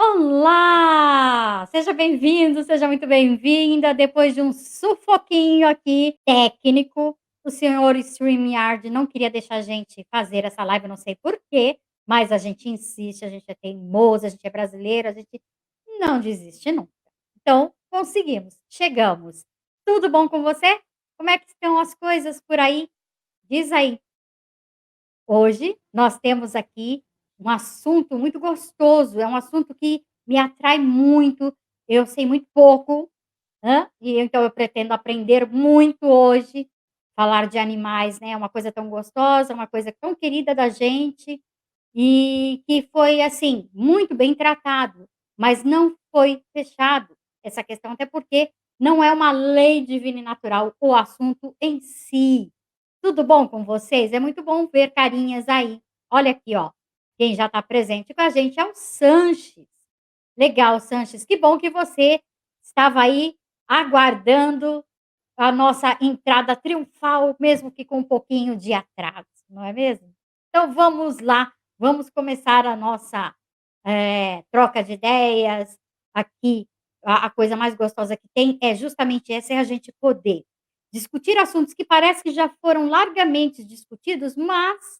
Olá! Seja bem-vindo, seja muito bem-vinda. Depois de um sufoquinho aqui técnico, o senhor StreamYard não queria deixar a gente fazer essa live, não sei por quê, mas a gente insiste, a gente é teimoso, a gente é brasileiro, a gente não desiste nunca. Então, conseguimos, chegamos. Tudo bom com você? Como é que estão as coisas por aí? Diz aí. Hoje nós temos aqui um assunto muito gostoso, é um assunto que me atrai muito, eu sei muito pouco, e então eu pretendo aprender muito hoje. Falar de animais, né, é uma coisa tão gostosa, uma coisa tão querida da gente, e que foi, assim, muito bem tratado, mas não foi fechado essa questão, até porque não é uma lei divina e natural o assunto em si. Tudo bom com vocês? É muito bom ver carinhas aí. Olha aqui, ó, quem já está presente com a gente é o Sanches. Legal, Sanches, que bom que você estava aí aguardando a nossa entrada triunfal, mesmo que com um pouquinho de atraso, não é mesmo? Então vamos lá, vamos começar a nossa, troca de ideias. Aqui, a coisa mais gostosa que tem é justamente essa, é a gente poder discutir assuntos que parece que já foram largamente discutidos, mas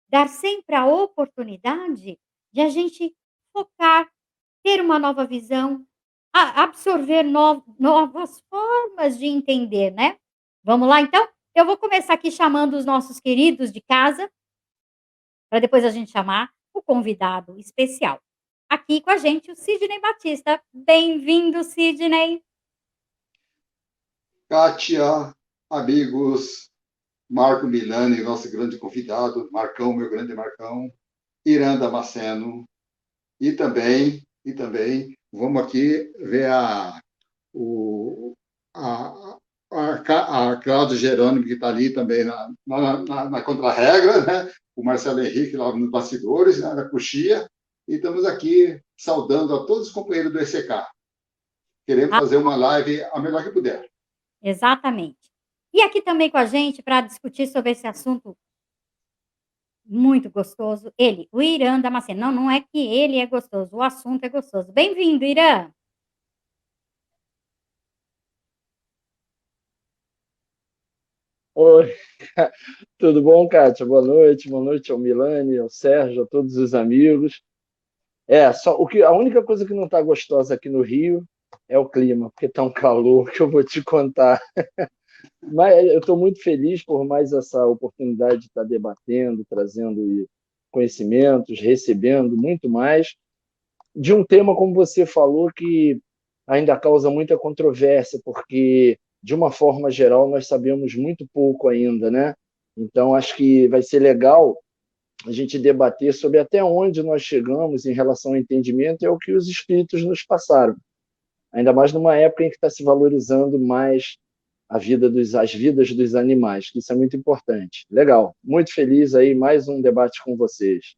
dar sempre a oportunidade de a gente focar, ter uma nova visão, absorver novas formas de entender, né. Vamos lá então? Eu vou começar aqui chamando os nossos queridos de casa, para depois a gente chamar o convidado especial. Aqui com a gente o Sidney Batista. Bem-vindo, Sidney. Kátia, amigos, Marco Milani, nosso grande convidado, Marcão, meu grande Marcão, Irã Damasceno, e também vamos aqui ver o, a, a Cláudia Jerônimo, que está ali também na contra-regra, né? O Marcelo Henrique lá nos bastidores, né? Na coxia, e estamos aqui saudando a todos os companheiros do ECK. Queremos Ah, fazer uma live a melhor que puder. exatamente. E aqui também com a gente para discutir sobre esse assunto muito gostoso, ele, o Irã Damasceno. Não, não é que ele é gostoso, o assunto é gostoso. Bem-vindo, Irã. Oi, tudo bom, Kátia? Boa noite ao Milani, ao Sérgio, a todos os amigos. A única coisa que não está gostosa aqui no Rio é o clima, porque está um calor que eu vou te contar. Mas eu estou muito feliz por mais essa oportunidade de estar debatendo, trazendo conhecimentos, recebendo muito mais de um tema, como você falou, que ainda causa muita controvérsia, porque, de uma forma geral, nós sabemos muito pouco ainda, né? Então, acho que vai ser legal a gente debater sobre até onde nós chegamos em relação ao entendimento e ao que os espíritos nos passaram. Ainda mais numa época em que está se valorizando mais as vidas dos animais, que isso é muito importante. Legal, muito feliz aí, mais um debate com vocês.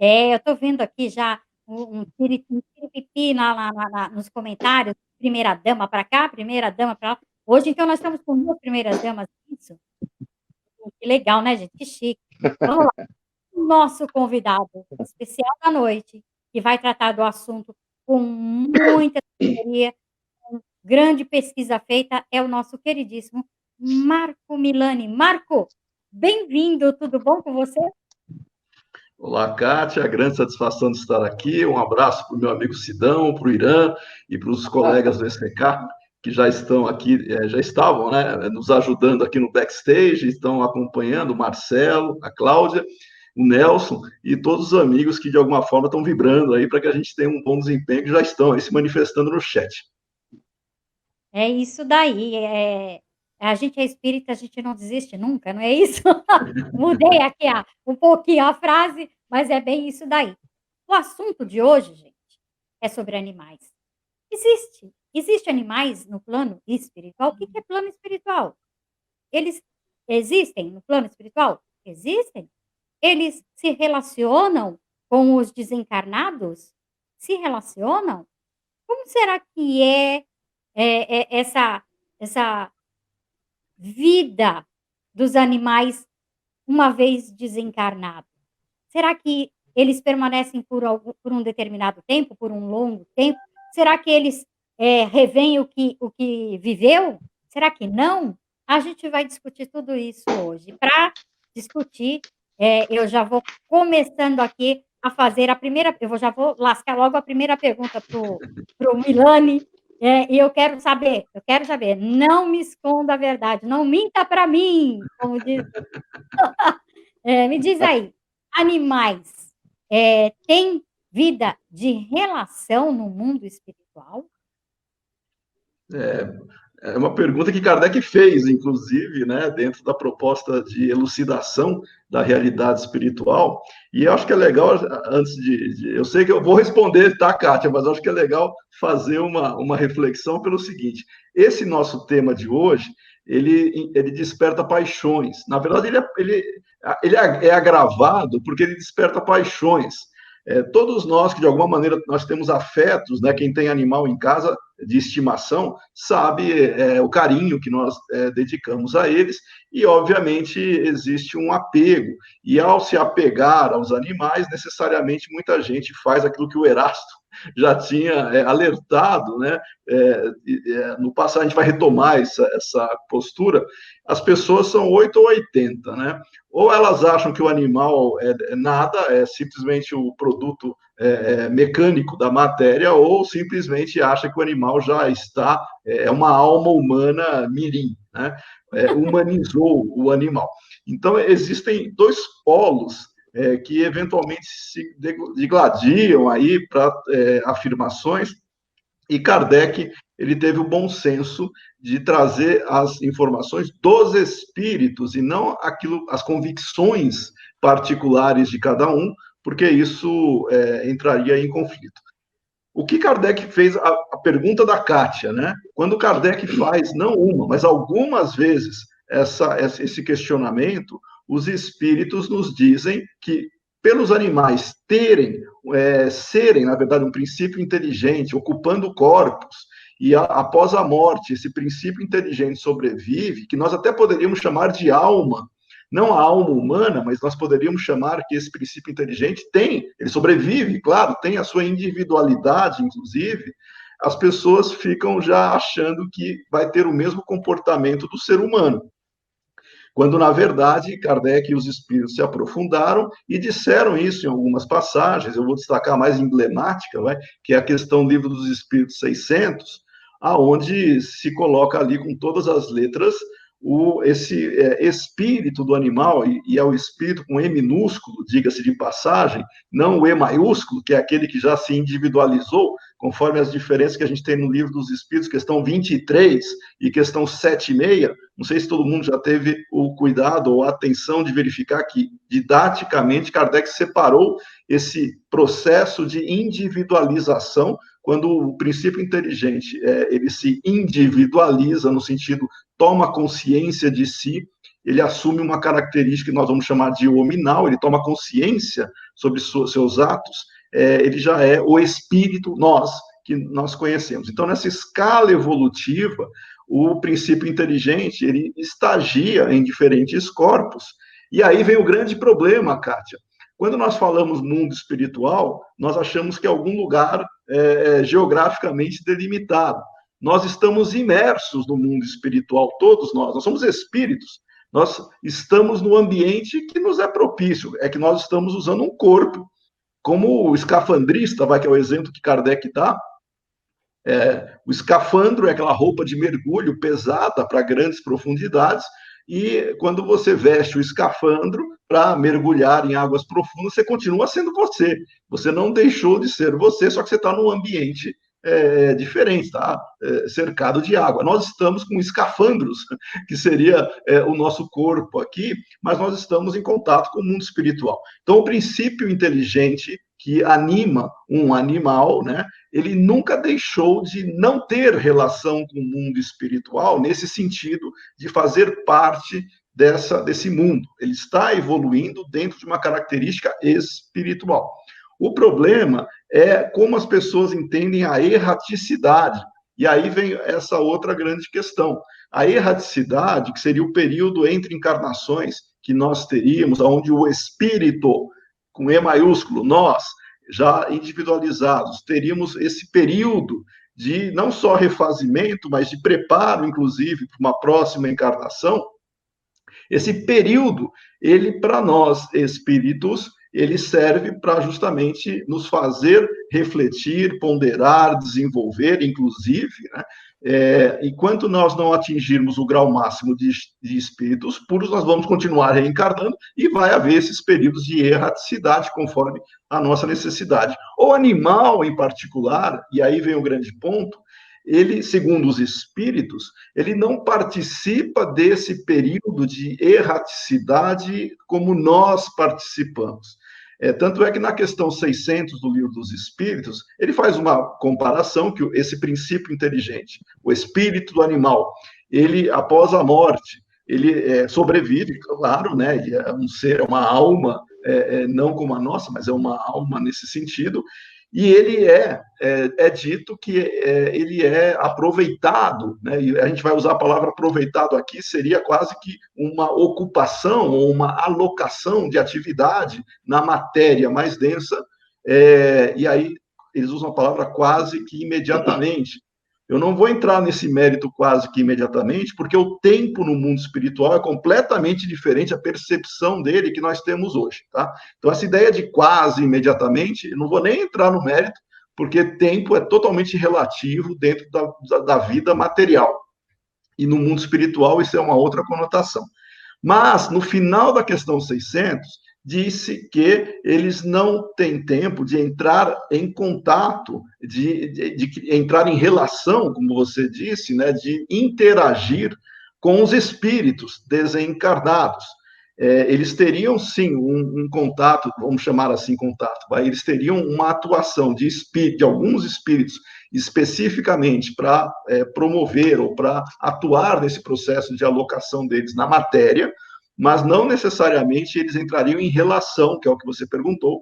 É, eu estou vendo aqui já um tiripipi nos comentários, primeira dama para cá, primeira dama para lá. Hoje, então, nós estamos com 2 primeiras damas, é isso? Que legal, né, gente, que chique. Vamos lá, o nosso convidado especial da noite, que vai tratar do assunto com muita sabedoria, grande pesquisa feita, é o nosso queridíssimo Marco Milani. Marco, bem-vindo, tudo bom com você? Olá, Kátia, grande satisfação de estar aqui. Um abraço para o meu amigo Sidão, para o Irã e para os colegas do SPK que já estão aqui, já estavam, né, nos ajudando aqui no backstage, estão acompanhando o Marcelo, a Cláudia, o Nelson e todos os amigos que de alguma forma estão vibrando aí para que a gente tenha um bom desempenho, que já estão aí se manifestando no chat. É isso daí, a gente é espírita, a gente não desiste nunca, não é isso? Mudei aqui um pouquinho a frase, mas é bem isso daí. O assunto de hoje, gente, é sobre animais. Existe animais no plano espiritual? O que que é plano espiritual? Eles existem no plano espiritual? Existem. Eles se relacionam com os desencarnados? Se relacionam? Como será que essa vida dos animais uma vez desencarnados? Será que eles permanecem por um determinado tempo, por um longo tempo? Será que eles revêem o que viveu? Será que não? A gente vai discutir tudo isso hoje. Para discutir, eu já vou começando aqui a fazer a primeira. Já vou lascar logo a primeira pergunta para o Milani. E eu quero saber, não me esconda a verdade, não minta para mim, como diz. Me diz aí, animais têm vida de relação no mundo espiritual? É uma pergunta que Kardec fez, inclusive, né, dentro da proposta de elucidação da realidade espiritual. E eu acho que é legal, antes eu sei que eu vou responder, tá, Kátia, mas eu acho que é legal fazer uma reflexão pelo seguinte: esse nosso tema de hoje, ele desperta paixões. Na verdade, ele é agravado porque ele desperta paixões. Todos nós que, de alguma maneira, nós temos afetos, né? Quem tem animal em casa de estimação sabe o carinho que nós dedicamos a eles, e, obviamente, existe um apego. E, ao se apegar aos animais, necessariamente, muita gente faz aquilo que o Erasto já tinha alertado, né? No passado, a gente vai retomar essa postura. As pessoas são 8 ou 80, né? Ou elas acham que o animal é nada, é simplesmente o produto mecânico da matéria, ou simplesmente acha que o animal já está, uma alma humana mirim, né? Humanizou o animal. Então, existem dois polos que eventualmente se digladiam aí para afirmações, e Kardec ele teve o bom senso de trazer as informações dos espíritos e não as convicções particulares de cada um, porque isso entraria em conflito. O que Kardec fez, a pergunta da Kátia, né? Quando Kardec faz, não uma, mas algumas vezes, esse questionamento, os espíritos nos dizem que, pelos animais serem, na verdade, um princípio inteligente, ocupando corpos, e após a morte, esse princípio inteligente sobrevive, que nós até poderíamos chamar de alma, não a alma humana, mas nós poderíamos chamar que esse princípio inteligente ele sobrevive, claro, tem a sua individualidade, inclusive. As pessoas ficam já achando que vai ter o mesmo comportamento do ser humano, quando, na verdade, Kardec e os espíritos se aprofundaram e disseram isso em algumas passagens. Eu vou destacar a mais emblemática, que é a questão do Livro dos Espíritos 600, aonde se coloca ali com todas as letras esse espírito do animal, e é o espírito com E minúsculo, diga-se de passagem, não o E maiúsculo, que é aquele que já se individualizou, conforme as diferenças que a gente tem no Livro dos Espíritos, questão 23 e questão 7,6. Não sei se todo mundo já teve o cuidado ou a atenção de verificar que, didaticamente, Kardec separou esse processo de individualização, quando o princípio inteligente ele se individualiza, no sentido, toma consciência de si, ele assume uma característica que nós vamos chamar de hominal, ele toma consciência sobre seus atos, ele já é o espírito, que nós conhecemos. Então, nessa escala evolutiva, o princípio inteligente, ele estagia em diferentes corpos. E aí vem o grande problema, Kátia. Quando nós falamos mundo espiritual, nós achamos que é algum lugar geograficamente delimitado. Nós estamos imersos no mundo espiritual, todos nós somos espíritos. Nós estamos no ambiente que nos é propício, é que nós estamos usando um corpo. Como o escafandrista, que é o exemplo que Kardec dá, o escafandro é aquela roupa de mergulho pesada para grandes profundidades, e quando você veste o escafandro para mergulhar em águas profundas, você continua sendo você. Você não deixou de ser você, só que você está num ambiente diferente, está cercado de água. Nós estamos com escafandros, que seria o nosso corpo aqui, mas nós estamos em contato com o mundo espiritual. Então, o princípio inteligente que anima um animal, né, ele nunca deixou de não ter relação com o mundo espiritual, nesse sentido de fazer parte desse mundo. Ele está evoluindo dentro de uma característica espiritual. O problema é como as pessoas entendem a erraticidade. E aí vem essa outra grande questão. A erraticidade, que seria o período entre encarnações que nós teríamos, onde o espírito com E maiúsculo, nós, já individualizados, teríamos esse período de não só refazimento, mas de preparo, inclusive, para uma próxima encarnação. Esse período, ele, para nós, espíritos, ele serve para justamente nos fazer refletir, ponderar, desenvolver, inclusive, né? Enquanto nós não atingirmos o grau máximo de espíritos puros, nós vamos continuar reencarnando e vai haver esses períodos de erraticidade conforme a nossa necessidade. O animal, em particular, e aí vem o grande ponto, ele, segundo os espíritos, ele não participa desse período de erraticidade como nós participamos. Tanto é que na questão 600 do Livro dos Espíritos, ele faz uma comparação que esse princípio inteligente, o espírito do animal, ele, após a morte, ele sobrevive, claro, né? Ele é um ser, é uma alma, não como a nossa, mas é uma alma nesse sentido, e ele é dito que ele é aproveitado, né? E a gente vai usar a palavra aproveitado aqui, seria quase que uma ocupação ou uma alocação de atividade na matéria mais densa, e aí eles usam a palavra quase que imediatamente. Eu não vou entrar nesse mérito quase que imediatamente, porque o tempo no mundo espiritual é completamente diferente, a percepção dele que nós temos hoje, tá? Então, essa ideia de quase imediatamente, eu não vou nem entrar no mérito, porque tempo é totalmente relativo dentro da vida material. E no mundo espiritual, isso é uma outra conotação. Mas, no final da questão 600, disse que eles não têm tempo de entrar em contato, de entrar em relação, como você disse, né, de interagir com os espíritos desencarnados. Eles teriam, sim, um contato, vamos chamar assim contato, eles teriam uma atuação de alguns espíritos especificamente para promover ou para atuar nesse processo de alocação deles na matéria, mas não necessariamente eles entrariam em relação, que é o que você perguntou,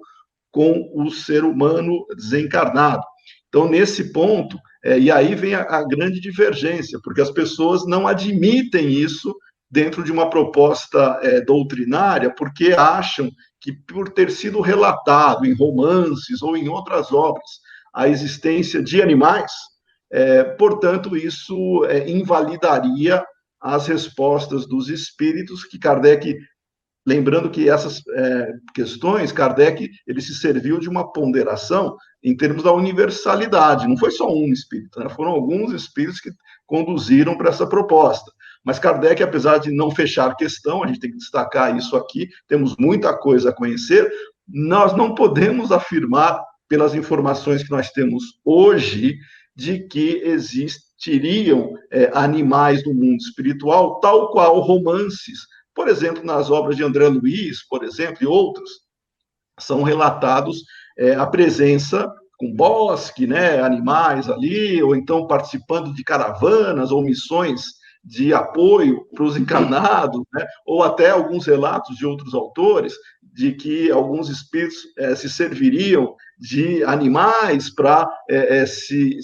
com o ser humano desencarnado. Então, nesse ponto, e aí vem a grande divergência, porque as pessoas não admitem isso dentro de uma proposta doutrinária, porque acham que, por ter sido relatado em romances ou em outras obras a existência de animais, portanto, isso invalidaria as respostas dos espíritos, que Kardec, lembrando que essas questões, Kardec, ele se serviu de uma ponderação em termos da universalidade, não foi só um espírito, né? Foram alguns espíritos que conduziram para essa proposta. Mas Kardec, apesar de não fechar a questão, a gente tem que destacar isso aqui, temos muita coisa a conhecer, nós não podemos afirmar, pelas informações que nós temos hoje, de que existiriam animais no mundo espiritual, tal qual romances, por exemplo, nas obras de André Luiz, por exemplo, e outros, são relatados a presença com bosque, né, animais ali, ou então participando de caravanas ou missões de apoio para os encarnados, né, ou até alguns relatos de outros autores de que alguns espíritos se serviriam de animais para se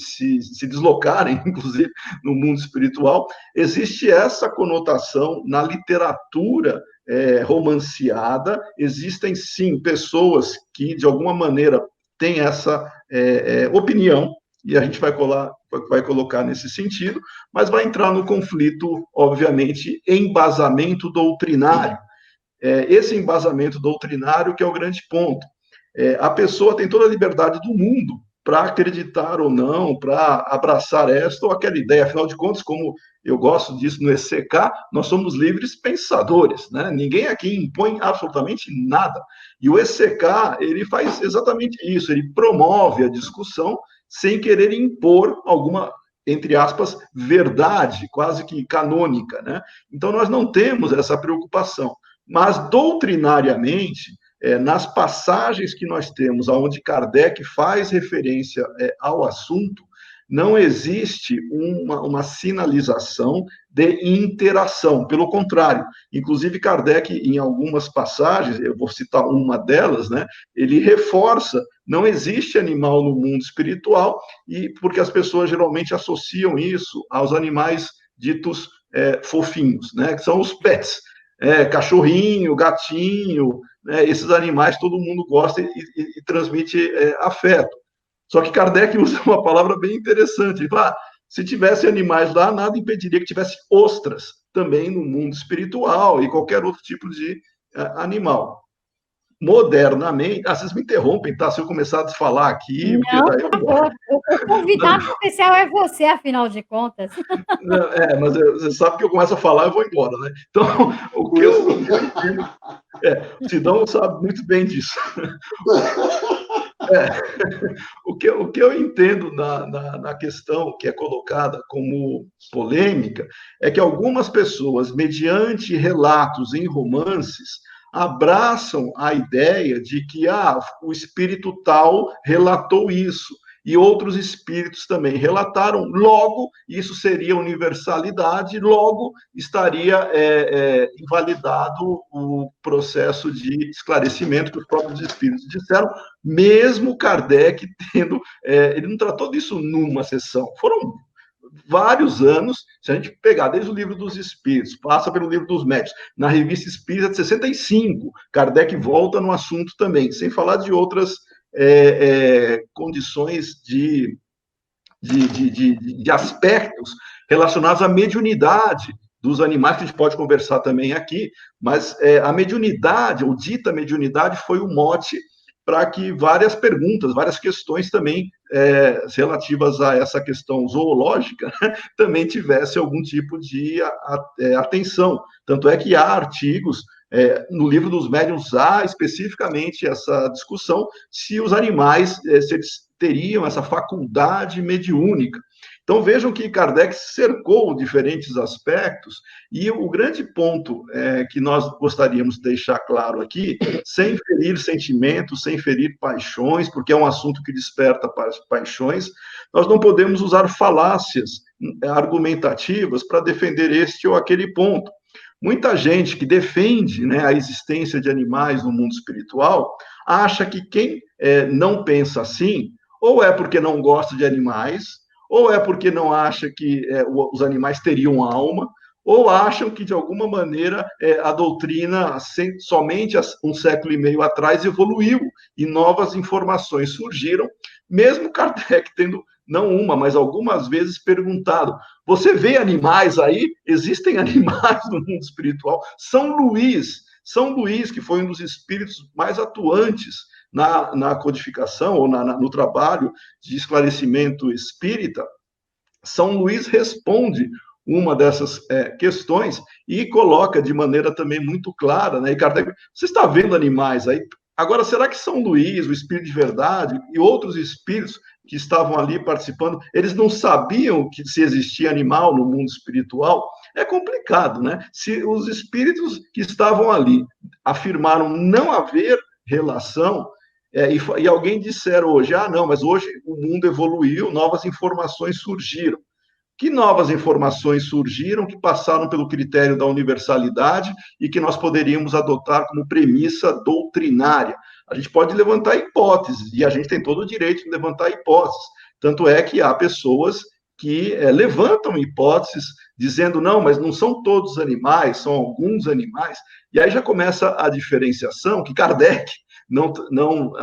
deslocarem, inclusive, no mundo espiritual. Existe essa conotação na literatura romanceada, existem, sim, pessoas que, de alguma maneira, têm essa opinião, e a gente vai colocar nesse sentido, mas vai entrar no conflito, obviamente, embasamento doutrinário. Esse embasamento doutrinário que é o grande ponto. A pessoa tem toda a liberdade do mundo para acreditar ou não, para abraçar esta ou aquela ideia. Afinal de contas, como eu gosto disso no ECK, nós somos livres pensadores, né? Ninguém aqui impõe absolutamente nada. E o ECK, ele faz exatamente isso, ele promove a discussão sem querer impor alguma, entre aspas, verdade, quase que canônica, né? Então, nós não temos essa preocupação. Mas, doutrinariamente, nas passagens que nós temos, onde Kardec faz referência ao assunto, não existe uma sinalização de interação. Pelo contrário, inclusive Kardec, em algumas passagens, eu vou citar uma delas, né, ele reforça, não existe animal no mundo espiritual, e porque as pessoas geralmente associam isso aos animais ditos fofinhos, né, que são os pets. cachorrinho, gatinho, né, esses animais todo mundo gosta e transmite afeto. Só que Kardec usa uma palavra bem interessante. Ele fala, se tivesse animais lá, nada impediria que tivesse ostras também no mundo espiritual e qualquer outro tipo de animal. Modernamente, vocês me interrompem, tá? Se eu começar a falar aqui, porque Não, daí por favor. O convidado especial é você, afinal de contas. mas você sabe que eu começo a falar, eu vou embora, né? Então, o que eu entendo, o Sidão sabe muito bem disso. O que eu entendo na questão que é colocada como polêmica é que algumas pessoas, mediante relatos em romances, abraçam a ideia de que o espírito tal relatou isso, e outros espíritos também relataram, logo, isso seria universalidade, logo estaria invalidado o processo de esclarecimento que os próprios espíritos disseram, mesmo Kardec tendo... ele não tratou disso numa sessão, foram vários anos, se a gente pegar desde o Livro dos Espíritos, passa pelo Livro dos Médiuns, na Revista Espírita de 65, Kardec volta no assunto também, sem falar de outras condições de aspectos relacionados à mediunidade dos animais, que a gente pode conversar também aqui, mas a mediunidade, ou dita mediunidade, foi o mote para que várias perguntas, várias questões também relativas a essa questão zoológica também tivesse algum tipo de atenção. Tanto é que há artigos no Livro dos Médiuns, há especificamente essa discussão se os animais, se eles teriam essa faculdade mediúnica. Então, vejam que Kardec cercou diferentes aspectos, e o grande ponto que nós gostaríamos de deixar claro aqui, sem ferir sentimentos, sem ferir paixões, porque é um assunto que desperta paixões, nós não podemos usar falácias argumentativas para defender este ou aquele ponto. Muita gente que defende, né, a existência de animais no mundo espiritual acha que quem não pensa assim, ou é porque não gosta de animais, ou é porque não acha que os animais teriam alma, ou acham que, de alguma maneira, a doutrina, somente um século e meio atrás, evoluiu e novas informações surgiram, mesmo Kardec tendo, não uma, mas algumas vezes perguntado, você vê animais aí? Existem animais no mundo espiritual? São Luís, que foi um dos espíritos mais atuantes na codificação ou no trabalho de esclarecimento espírita, São Luís responde uma dessas questões e coloca de maneira também muito clara, né? E Kardec, você está vendo animais aí? Agora, será que São Luís, o Espírito de Verdade e outros espíritos que estavam ali participando, eles não sabiam que se existia animal no mundo espiritual? É complicado, né? Se os espíritos que estavam ali afirmaram não haver relação, e alguém disser hoje, não, mas hoje o mundo evoluiu, novas informações surgiram. Que novas informações surgiram que passaram pelo critério da universalidade e que nós poderíamos adotar como premissa doutrinária? A gente pode levantar hipóteses, e a gente tem todo o direito de levantar hipóteses. Tanto é que há pessoas que levantam hipóteses dizendo, não, mas não são todos animais, são alguns animais. E aí já começa a diferenciação, que Kardec não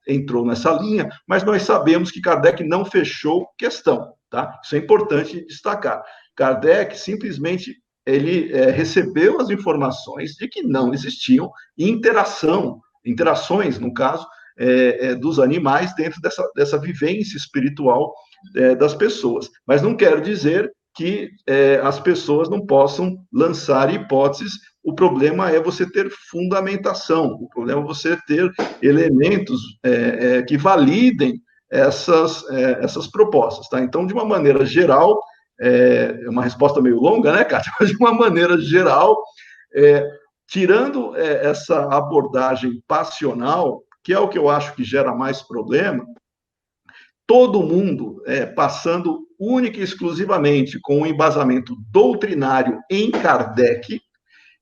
entrou nessa linha, mas nós sabemos que Kardec não fechou questão. Tá? Isso é importante destacar. Kardec simplesmente recebeu as informações de que não existiam interações, no caso, dos animais dentro dessa vivência espiritual das pessoas. Mas não quero dizer que as pessoas não possam lançar hipóteses. O problema é você ter fundamentação, o problema é você ter elementos que validem essas propostas, tá? Então, de uma maneira geral, uma resposta meio longa, né, Kátia? Mas de uma maneira geral, tirando essa abordagem passional, que é o que eu acho que gera mais problema, todo mundo passando única e exclusivamente com um embasamento doutrinário em Kardec,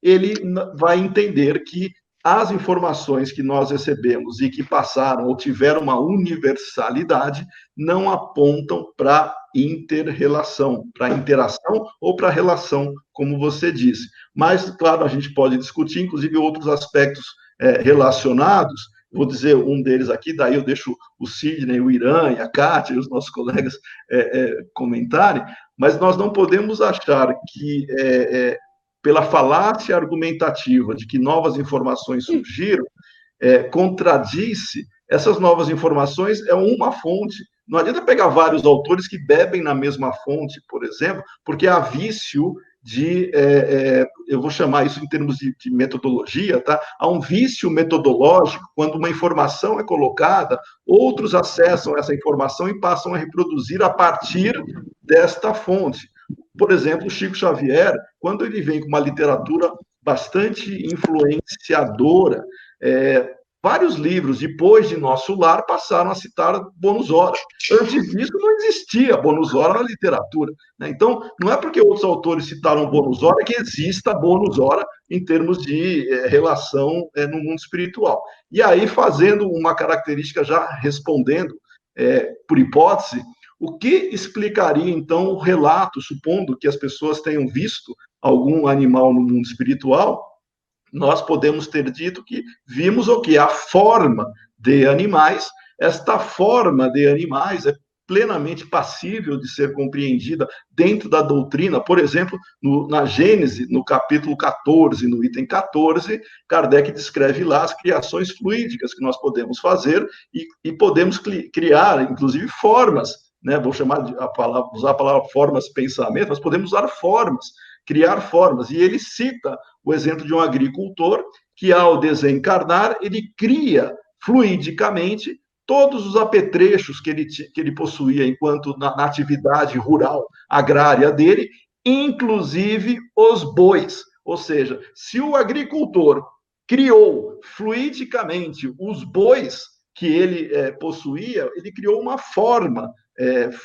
ele vai entender que as informações que nós recebemos e que passaram ou tiveram uma universalidade não apontam para inter-relação, para interação ou para relação, como você disse. Mas, claro, a gente pode discutir, inclusive, outros aspectos relacionados. Vou dizer um deles aqui, daí eu deixo o Sidney, o Irã e a Kátia e os nossos colegas comentarem, mas nós não podemos achar que pela falácia argumentativa de que novas informações surgiram, contradiz-se, essas novas informações é uma fonte. Não adianta pegar vários autores que bebem na mesma fonte, por exemplo, porque há vício de, eu vou chamar isso em termos de metodologia, tá? Há um vício metodológico quando uma informação é colocada, outros acessam essa informação e passam a reproduzir a partir desta fonte. Por exemplo, o Chico Xavier, quando ele vem com uma literatura bastante influenciadora, vários livros depois de Nosso Lar passaram a citar Bonus Hora. Antes disso, não existia Bonus Hora na literatura. Né? Então, não é porque outros autores citaram Bonus Hora que exista Bonus Hora em termos de relação no mundo espiritual. E aí, fazendo uma característica, já respondendo por hipótese, o que explicaria, então, o relato, supondo que as pessoas tenham visto algum animal no mundo espiritual, nós podemos ter dito que vimos o que? A forma de animais. Esta forma de animais é plenamente passível de ser compreendida dentro da doutrina. Por exemplo, na Gênese, no capítulo 14, no item 14, Kardec descreve lá as criações fluídicas que nós podemos fazer e podemos criar, inclusive, formas, né? Vou chamar usar a palavra formas, pensamento, mas podemos usar formas, criar formas. E ele cita o exemplo de um agricultor que, ao desencarnar, ele cria fluidicamente todos os apetrechos que ele possuía enquanto na atividade rural agrária dele, inclusive os bois. Ou seja, se o agricultor criou fluidicamente os bois que ele possuía, ele criou uma forma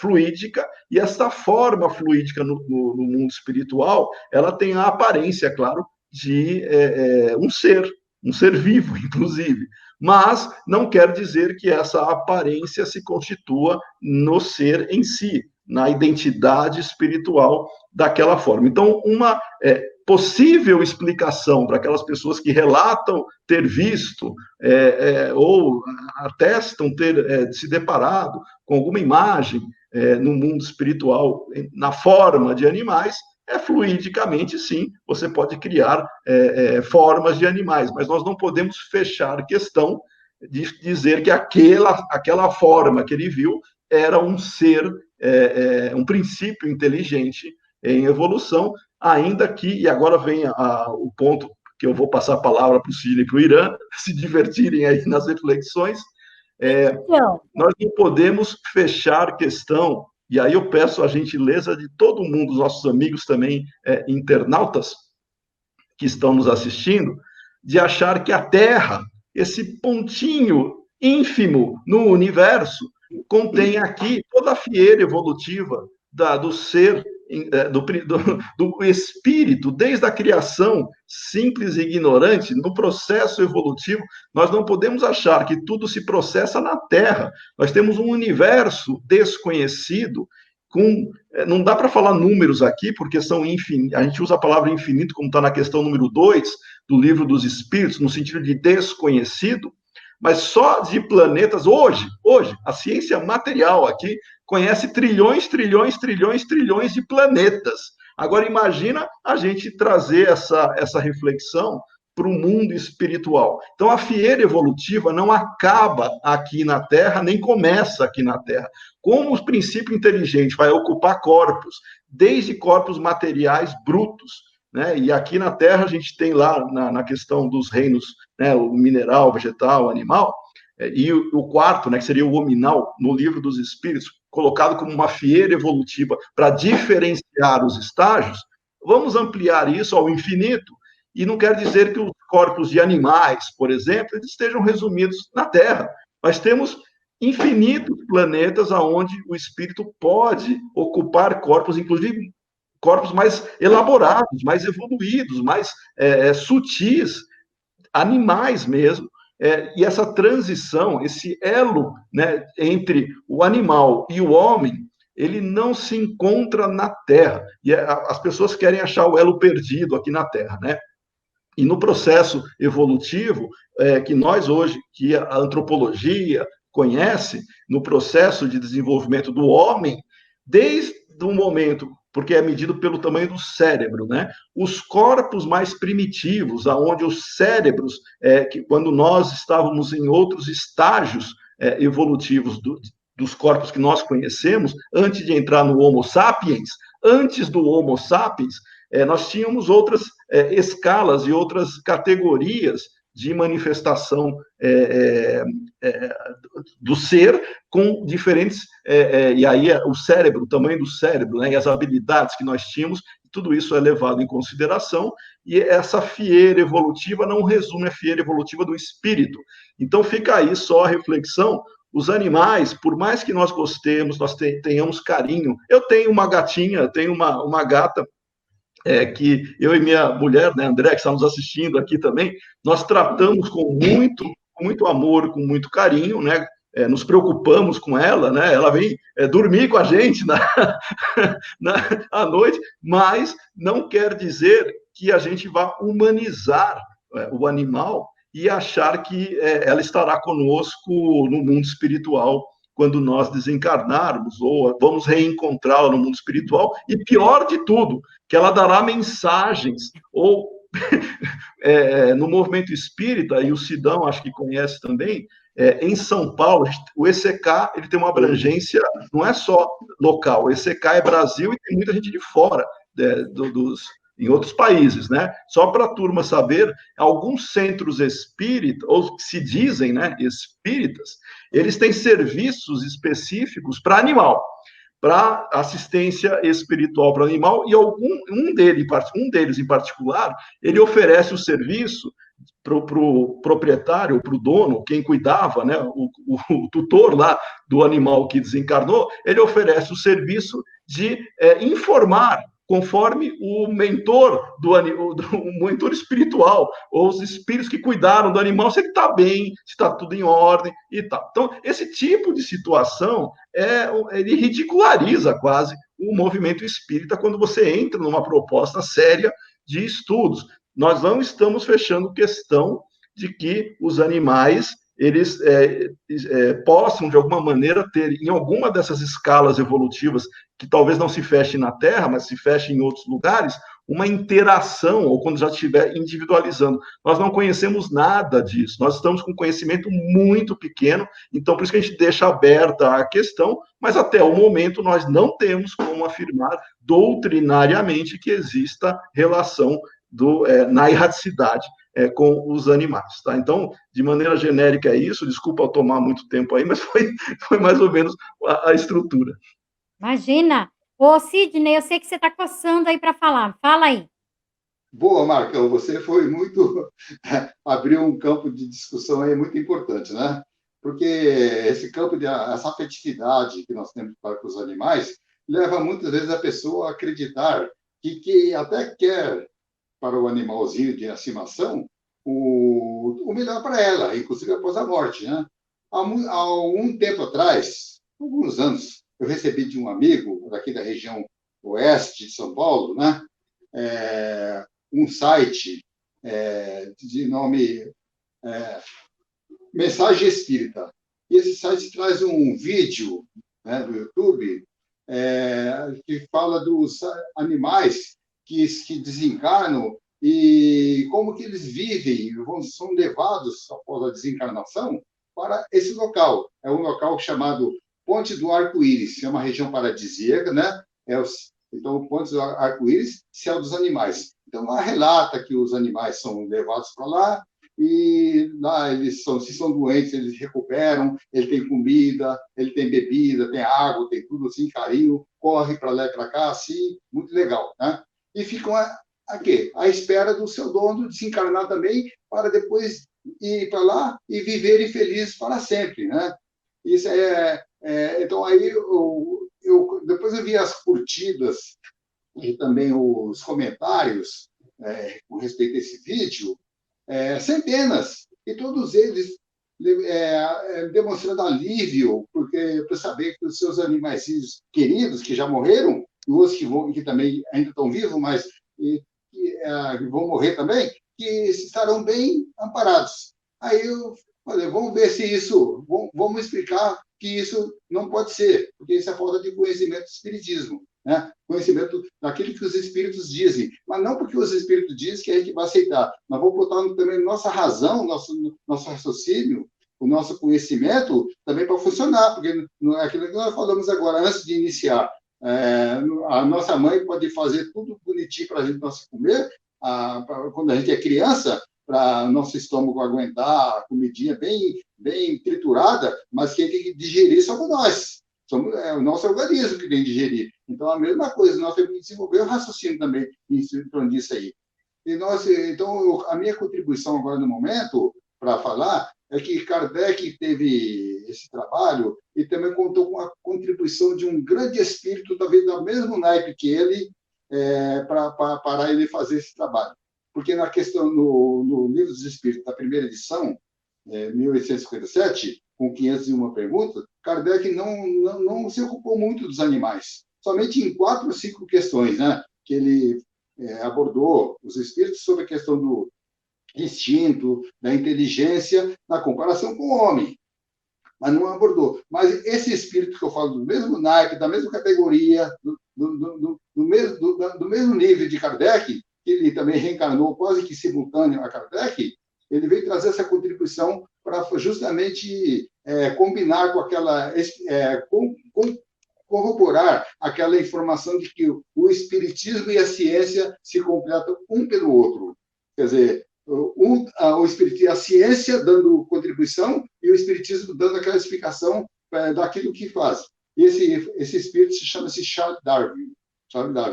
fluídica, e essa forma fluídica no mundo espiritual, ela tem a aparência, claro, de um ser vivo, inclusive, mas não quer dizer que essa aparência se constitua no ser em si, na identidade espiritual daquela forma. Então, uma possível explicação para aquelas pessoas que relatam ter visto ou atestam ter se deparado com alguma imagem no mundo espiritual na forma de animais, fluidicamente, sim, você pode criar formas de animais, mas nós não podemos fechar a questão de dizer que aquela forma que ele viu era um ser, um princípio inteligente em evolução, ainda que, e agora vem o ponto que eu vou passar a palavra para o Cílio e para o Irã, se divertirem aí nas reflexões, nós não podemos fechar a questão, e aí eu peço a gentileza de todo mundo, os nossos amigos também internautas que estão nos assistindo, de achar que a Terra, esse pontinho ínfimo no universo, contém aqui toda a fieira evolutiva do ser, do espírito, desde a criação simples e ignorante, no processo evolutivo. Nós não podemos achar que tudo se processa na Terra. Nós temos um universo desconhecido, não dá para falar números aqui, porque são infinitos. A gente usa a palavra infinito, como está na questão número 2 do Livro dos Espíritos, no sentido de desconhecido, mas só de planetas, hoje, a ciência material aqui conhece trilhões de planetas. Agora, imagina a gente trazer essa reflexão para o mundo espiritual. Então, a fieira evolutiva não acaba aqui na Terra, nem começa aqui na Terra. Como o princípio inteligente vai ocupar corpos, desde corpos materiais brutos, né? E aqui na Terra a gente tem lá na questão dos reinos, né, o mineral, o vegetal, o animal, e o quarto, né, que seria o hominal, no Livro dos Espíritos, colocado como uma fieira evolutiva para diferenciar os estágios. Vamos ampliar isso ao infinito, e não quer dizer que os corpos de animais, por exemplo, eles estejam resumidos na Terra. Nós temos infinitos planetas onde o espírito pode ocupar corpos, inclusive corpos mais elaborados, mais evoluídos, mais sutis, animais mesmo, e essa transição, esse elo, né, entre o animal e o homem, ele não se encontra na Terra. E as pessoas querem achar o elo perdido aqui na Terra, né? E no processo evolutivo, que nós hoje, que a antropologia conhece, no processo de desenvolvimento do homem, desde o momento, porque é medido pelo tamanho do cérebro, né? Os corpos mais primitivos, aonde os cérebros, que quando nós estávamos em outros estágios evolutivos dos corpos que nós conhecemos, antes de entrar no Homo sapiens, antes do Homo sapiens, nós tínhamos outras escalas e outras categorias de manifestação do ser com diferentes, e aí o cérebro, o tamanho do cérebro, né, e as habilidades que nós tínhamos, tudo isso é levado em consideração, e essa fieira evolutiva não resume a fieira evolutiva do espírito. Então fica aí só a reflexão. Os animais, por mais que nós gostemos, nós tenhamos carinho. Eu tenho uma gatinha, tenho uma gata, que eu e minha mulher, né, André, que está nos assistindo aqui também, nós tratamos com muito amor, com muito carinho, né? Nos preocupamos com ela, né? Ela vem dormir com a gente à noite, mas não quer dizer que a gente vá humanizar o animal e achar que ela estará conosco no mundo espiritual quando nós desencarnarmos, ou vamos reencontrá-la no mundo espiritual, e pior de tudo, que ela dará mensagens, ou no movimento espírita, e o Sidão acho que conhece também, em São Paulo, o ECK ele tem uma abrangência, não é só local, o ECK é Brasil e tem muita gente de fora em outros países, né? Só para a turma saber, alguns centros espíritas, ou que se dizem, né, espíritas, eles têm serviços específicos para animal, para assistência espiritual para animal, e um deles em particular, ele oferece o serviço para o proprietário, para o dono, quem cuidava, né, o tutor lá do animal que desencarnou, ele oferece o serviço de informar, conforme o mentor o mentor espiritual, ou os espíritos que cuidaram do animal, se ele está bem, se está tudo em ordem e tal. Então, esse tipo de situação, ele ridiculariza quase o movimento espírita quando você entra numa proposta séria de estudos. Nós não estamos fechando questão de que os animais eles possam, de alguma maneira, ter, em alguma dessas escalas evolutivas, que talvez não se feche na Terra, mas se feche em outros lugares, uma interação, ou quando já estiver individualizando. Nós não conhecemos nada disso, nós estamos com conhecimento muito pequeno, então por isso que a gente deixa aberta a questão, mas até o momento nós não temos como afirmar doutrinariamente que exista relação na erraticidade com os animais, tá? Então, de maneira genérica é isso, desculpa eu tomar muito tempo aí, mas foi mais ou menos a estrutura. Imagina! Ô, Sidney, eu sei que você está coçando aí para falar, fala aí. Boa, Marcão, você foi muito... abriu um campo de discussão aí muito importante, né? Porque esse campo, essa afetividade que nós temos para com os animais, leva muitas vezes a pessoa a acreditar que até quer para o animalzinho de estimação o melhor para ela, inclusive após a morte, né? Há algum tempo atrás, alguns anos, eu recebi de um amigo daqui da região oeste de São Paulo, né? Um site de nome Mensagem Espírita. E esse site traz um vídeo, né, do YouTube que fala dos animais que desencarnam e como que eles vivem, são levados após a desencarnação para esse local. É um local chamado Ponte do Arco-Íris, é uma região paradisíaca, né? Então, o Ponte do Arco-Íris, céu dos animais. Então, lá relata que os animais são levados para lá e lá se são doentes, eles recuperam, ele tem comida, ele tem bebida, tem água, tem tudo assim, carinho, corre para lá e para cá, assim, muito legal, né? E ficam à espera do seu dono desencarnar também, para depois ir para lá e viverem felizes para sempre, né? Isso então, aí, depois eu vi as curtidas e também os comentários com respeito a esse vídeo, centenas, e todos eles demonstrando alívio, porque para saber que os seus animais queridos, que já morreram, e outros que também ainda estão vivos, mas que vão morrer também, que estarão bem amparados. Aí eu falei, vamos ver se isso, vamos explicar que isso não pode ser, porque isso é falta de conhecimento do espiritismo, né? Conhecimento daquilo que os espíritos dizem, mas não porque os espíritos dizem que a gente vai aceitar. Nós vamos botar também nossa razão, nosso raciocínio, o nosso conhecimento também para funcionar, porque é aquilo que nós falamos agora, antes de iniciar. A nossa mãe pode fazer tudo bonitinho para a gente nós comer, quando a gente é criança, para nosso estômago aguentar a comidinha bem triturada, mas quem tem que digerir somos nós. É o nosso organismo que tem que digerir. Então, a mesma coisa, nós temos que desenvolver o raciocínio também em torno disso aí. Então, a minha contribuição agora no momento, para falar, é que Kardec teve esse trabalho e também contou com a contribuição de um grande espírito, talvez do mesmo naipe que ele, para ele fazer esse trabalho. Porque na questão, no Livro dos Espíritos, da primeira edição, 1857, com 501 perguntas, Kardec não se ocupou muito dos animais. Somente em 4 ou 5 questões, né, que ele abordou os espíritos sobre a questão do instinto, da inteligência, na comparação com o homem. Mas não abordou. Mas esse espírito que eu falo, do mesmo naipe, da mesma categoria, do mesmo nível de Kardec, que ele também reencarnou quase que simultâneo a Kardec, ele veio trazer essa contribuição para justamente combinar com aquela... corroborar aquela informação de que o espiritismo e a ciência se completam um pelo outro. Quer dizer, a ciência dando contribuição e o espiritismo dando aquela explicação daquilo que faz. Esse espírito chama-se Charles Darwin,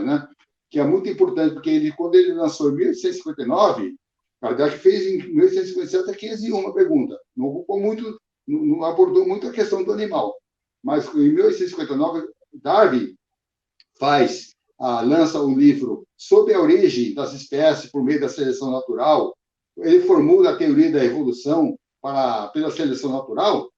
né? Que é muito importante, porque quando ele lançou em 1859, Kardec fez em 1857 a 501 pergunta. Não ocupou muito, não abordou muito a questão do animal. Mas em 1859, Darwin lança um livro sobre a origem das espécies por meio da seleção natural. Ele formula a teoria da evolução pela seleção natural.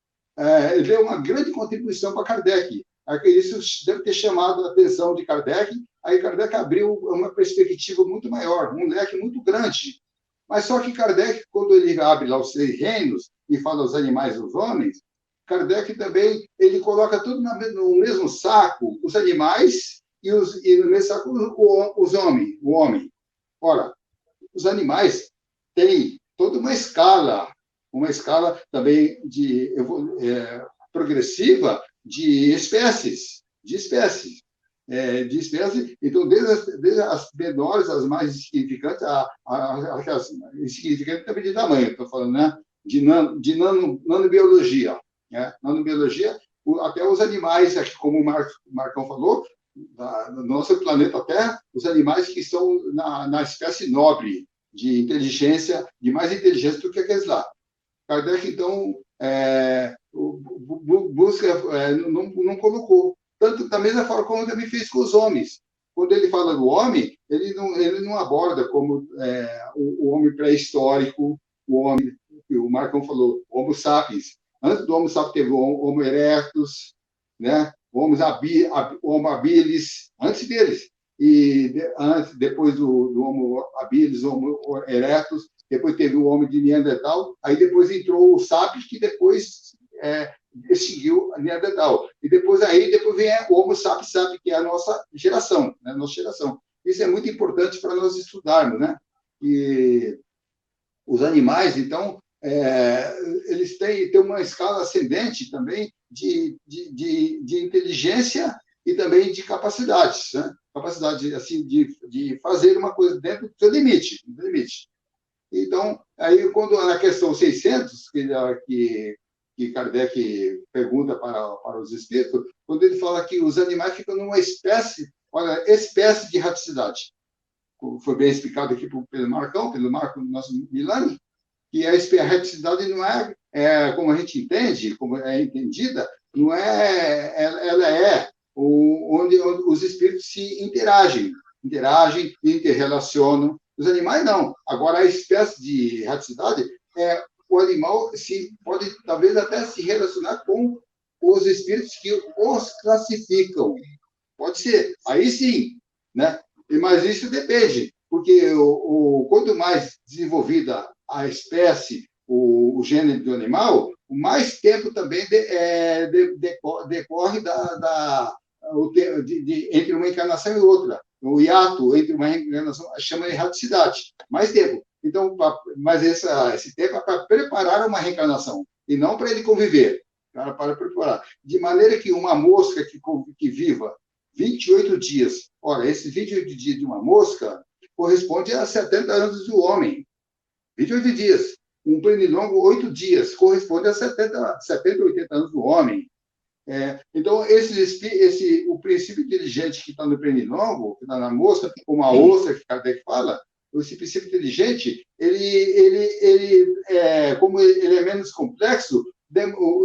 Ele deu uma grande contribuição para Kardec. Isso deve ter chamado a atenção de Kardec. Aí Kardec abriu uma perspectiva muito maior, um leque muito grande. Mas só que Kardec, quando ele abre lá os 3 reinos e fala os animais e os homens, Kardec também ele coloca tudo no mesmo saco, os animais e no mesmo saco o homem. Ora, os animais têm toda uma escala também progressiva de espécies. Então, desde as menores, as mais insignificantes, as insignificantes também de tamanho, estou falando, né? De nanobiologia. Né? Nanobiologia, até os animais, aqui, como o Marcão falou, no nosso planeta Terra, os animais que estão na espécie nobre, de inteligência, de mais inteligência do que aqueles lá. Kardec, então, não colocou. Tanto da mesma forma como também fez com os homens. Quando ele fala do homem, ele não aborda como o homem pré-histórico, o Marcão falou, Homo sapiens. Antes do Homo sapiens teve o Homo erectus, né? O Homo habilis, antes deles. Depois do Homo habilis, Homo erectus, depois teve o Homem de Neandertal, aí depois entrou o sapiens, que depois extinguiu a Neandertal. E depois vem o Homo sapiens, que é a nossa geração, né? Nossa geração. Isso é muito importante para nós estudarmos, né? E os animais, então, eles têm uma escala ascendente também de inteligência e também de capacidades, né? Capacidade assim de fazer uma coisa dentro do seu limite. Então, aí quando na questão 600 que Kardec pergunta para os espíritos, quando ele fala que os animais ficam numa espécie de raticidade. Foi bem explicado aqui pelo Marcão, pelo Marco nosso Milani, que a raticidade não é como a gente entende, como é entendida, não é, ela é onde os espíritos se interagem, interrelacionam, Os animais, não. Agora, a espécie de erraticidade o animal pode, talvez, até se relacionar com os espíritos que os classificam. Pode ser. Aí sim, né? Mas isso depende, porque quanto mais desenvolvida a espécie, o gênero do animal, mais tempo também decorre entre uma encarnação e outra. O hiato entre uma reencarnação chama de erraticidade. Mais tempo. Então, mas esse tempo é para preparar uma reencarnação, e não para ele conviver. Para preparar. De maneira que uma mosca que viva 28 dias, ora, esses 28 dias de uma mosca corresponde a 70 anos do homem. 28 dias. Um pernilongo, 8 dias, corresponde a 70, 80 anos do homem. Então, o princípio inteligente que está no pernilongo, que está na mosca, como a ostra que Kardec fala, esse princípio inteligente, como ele é menos complexo,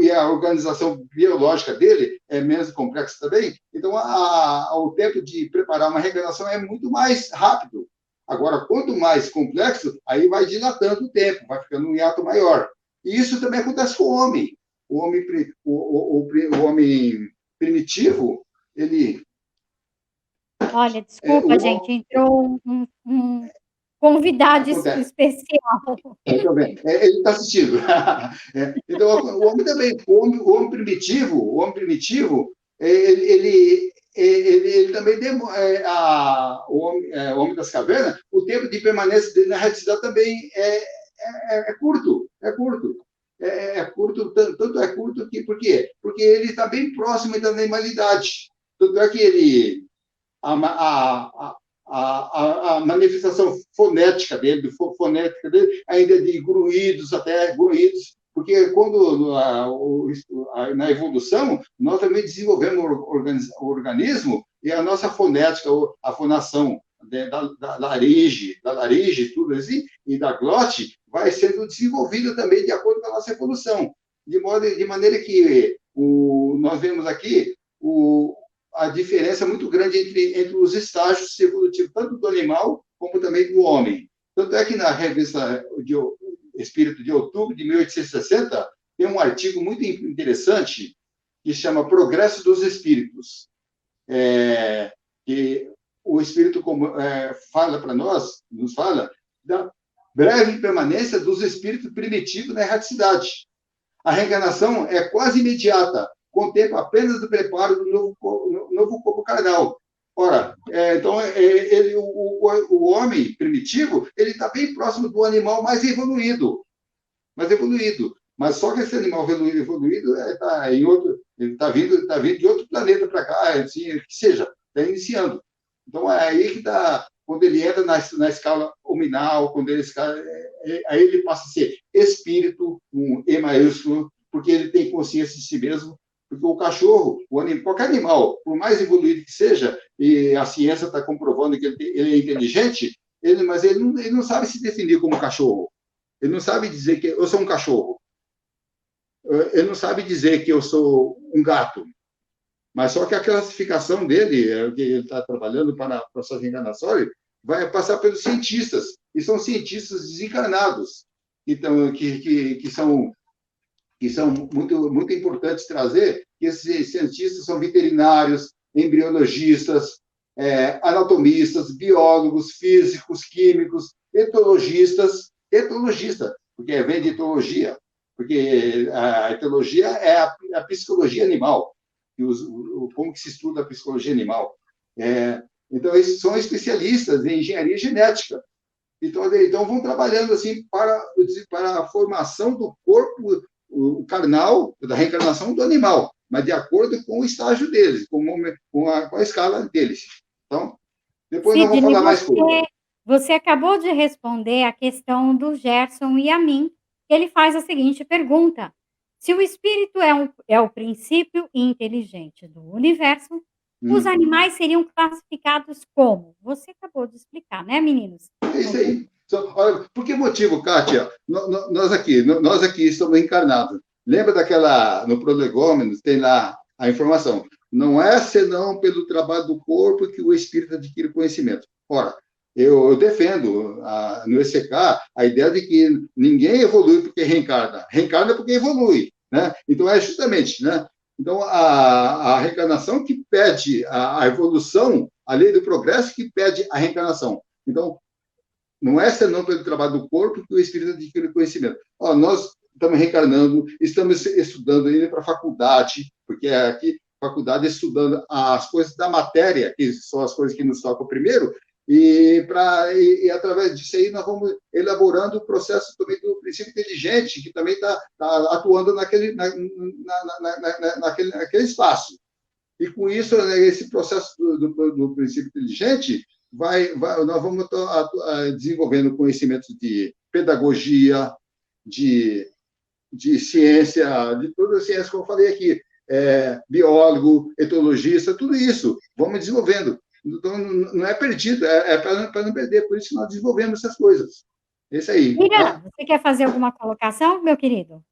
e a organização biológica dele é menos complexa também, então o tempo de preparar uma reencarnação é muito mais rápido. Agora, quanto mais complexo, aí vai dilatando o tempo, vai ficando um hiato maior. E isso também acontece com o homem. O homem primitivo, ele... Olha, desculpa, gente, entrou um convidado especial. Ele está assistindo. Então, o homem também, o homem primitivo, ele também o homem das cavernas, o tempo de permanência dele na erraticidade também é curto. Tanto é curto que, por quê? Porque ele está bem próximo da animalidade. Tanto é que a manifestação fonética dele ainda é de gruídos, porque quando na evolução nós também desenvolvemos o organismo e a nossa fonética, a fonação da laringe, tudo assim, e da glote, vai sendo desenvolvida também de acordo com a nossa evolução. De maneira que nós vemos aqui a diferença muito grande entre os estágios evolutivos, tanto do animal como também do homem. Tanto é que na revista Espírito de outubro de 1860, tem um artigo muito interessante que chama Progresso dos Espíritos. Que o Espírito fala para nós, nos fala da breve permanência dos espíritos primitivos na erraticidade. A reencarnação é quase imediata, com o tempo apenas do preparo do novo corpo carnal. Ora, então, o homem primitivo, ele está bem próximo do animal mais evoluído. Mas só que esse animal evoluído ele está vindo de outro planeta para cá, assim, que seja, está iniciando. Então, é aí que está, quando ele entra na escala hominal, aí ele passa a ser espírito, um E maiúsculo, porque ele tem consciência de si mesmo. Porque o cachorro, qualquer animal, por mais evoluído que seja, e a ciência está comprovando que ele é inteligente, mas ele não sabe se definir como cachorro. Ele não sabe dizer que eu sou um cachorro. Ele não sabe dizer que eu sou um gato. Mas só que a classificação dele, que ele está trabalhando para o processo reencarnatório, vai passar pelos cientistas. E são cientistas desencarnados, então, que são muito, muito importantes trazer, que esses cientistas são veterinários, embriologistas, anatomistas, biólogos, físicos, químicos, etologistas, porque vem de etologia, porque a etologia é a psicologia animal, como que se estuda a psicologia animal. Então, eles são especialistas em engenharia genética. Então vão trabalhando assim para a formação do corpo o carnal, da reencarnação do animal, mas de acordo com o estágio deles, com a escala deles. Então, depois nós vamos falar mais coisa. Você acabou de responder a questão do Gerson e a mim. Ele faz a seguinte pergunta: se o espírito é o princípio inteligente do universo, os animais seriam classificados como? Você acabou de explicar, né, meninos? É isso aí. Olha, por que motivo, Kátia? Nós aqui estamos encarnados. Lembra no Prolegômenos, tem lá a informação. Não é senão pelo trabalho do corpo que o espírito adquire conhecimento. Ora, Eu defendo no ECK a ideia de que ninguém evolui porque reencarna. Reencarna porque evolui, né? Então, é justamente, né? Então, a reencarnação que pede a evolução, a lei do progresso que pede a reencarnação. Então, não é senão pelo trabalho do corpo que o espírito adquire conhecimento. Nós estamos reencarnando, estamos estudando, indo para a faculdade, porque aqui, faculdade, estudando as coisas da matéria, que são as coisas que nos tocam primeiro, e através disso aí nós vamos elaborando o processo também do princípio inteligente, que também está atuando naquele espaço. E com isso, né, esse processo do princípio inteligente, nós vamos estar desenvolvendo conhecimentos de pedagogia, de ciência, de toda a ciência que eu falei aqui, biólogo, etologista, tudo isso, vamos desenvolvendo. Então, não é perdido, é para não perder, por isso que nós desenvolvemos essas coisas. É isso aí. Irã, você quer fazer alguma colocação, meu querido?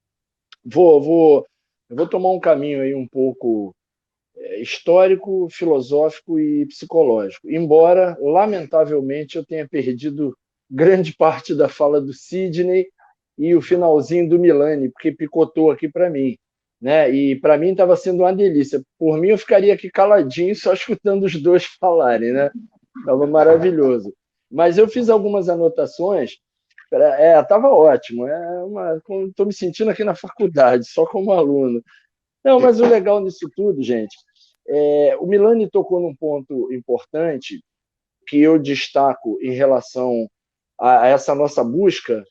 Eu vou tomar um caminho aí um pouco histórico, filosófico e psicológico. Embora, lamentavelmente, eu tenha perdido grande parte da fala do Sidney e o finalzinho do Milani, porque picotou aqui para mim. Né? E para mim estava sendo uma delícia. Por mim, eu ficaria aqui caladinho, só escutando os dois falarem. Né? Estava maravilhoso. Mas eu fiz algumas anotações. Estava ótimo. Estou me sentindo aqui na faculdade, só como aluno. Não, mas o legal nisso tudo, gente, o Milani tocou num ponto importante que eu destaco em relação a essa nossa busca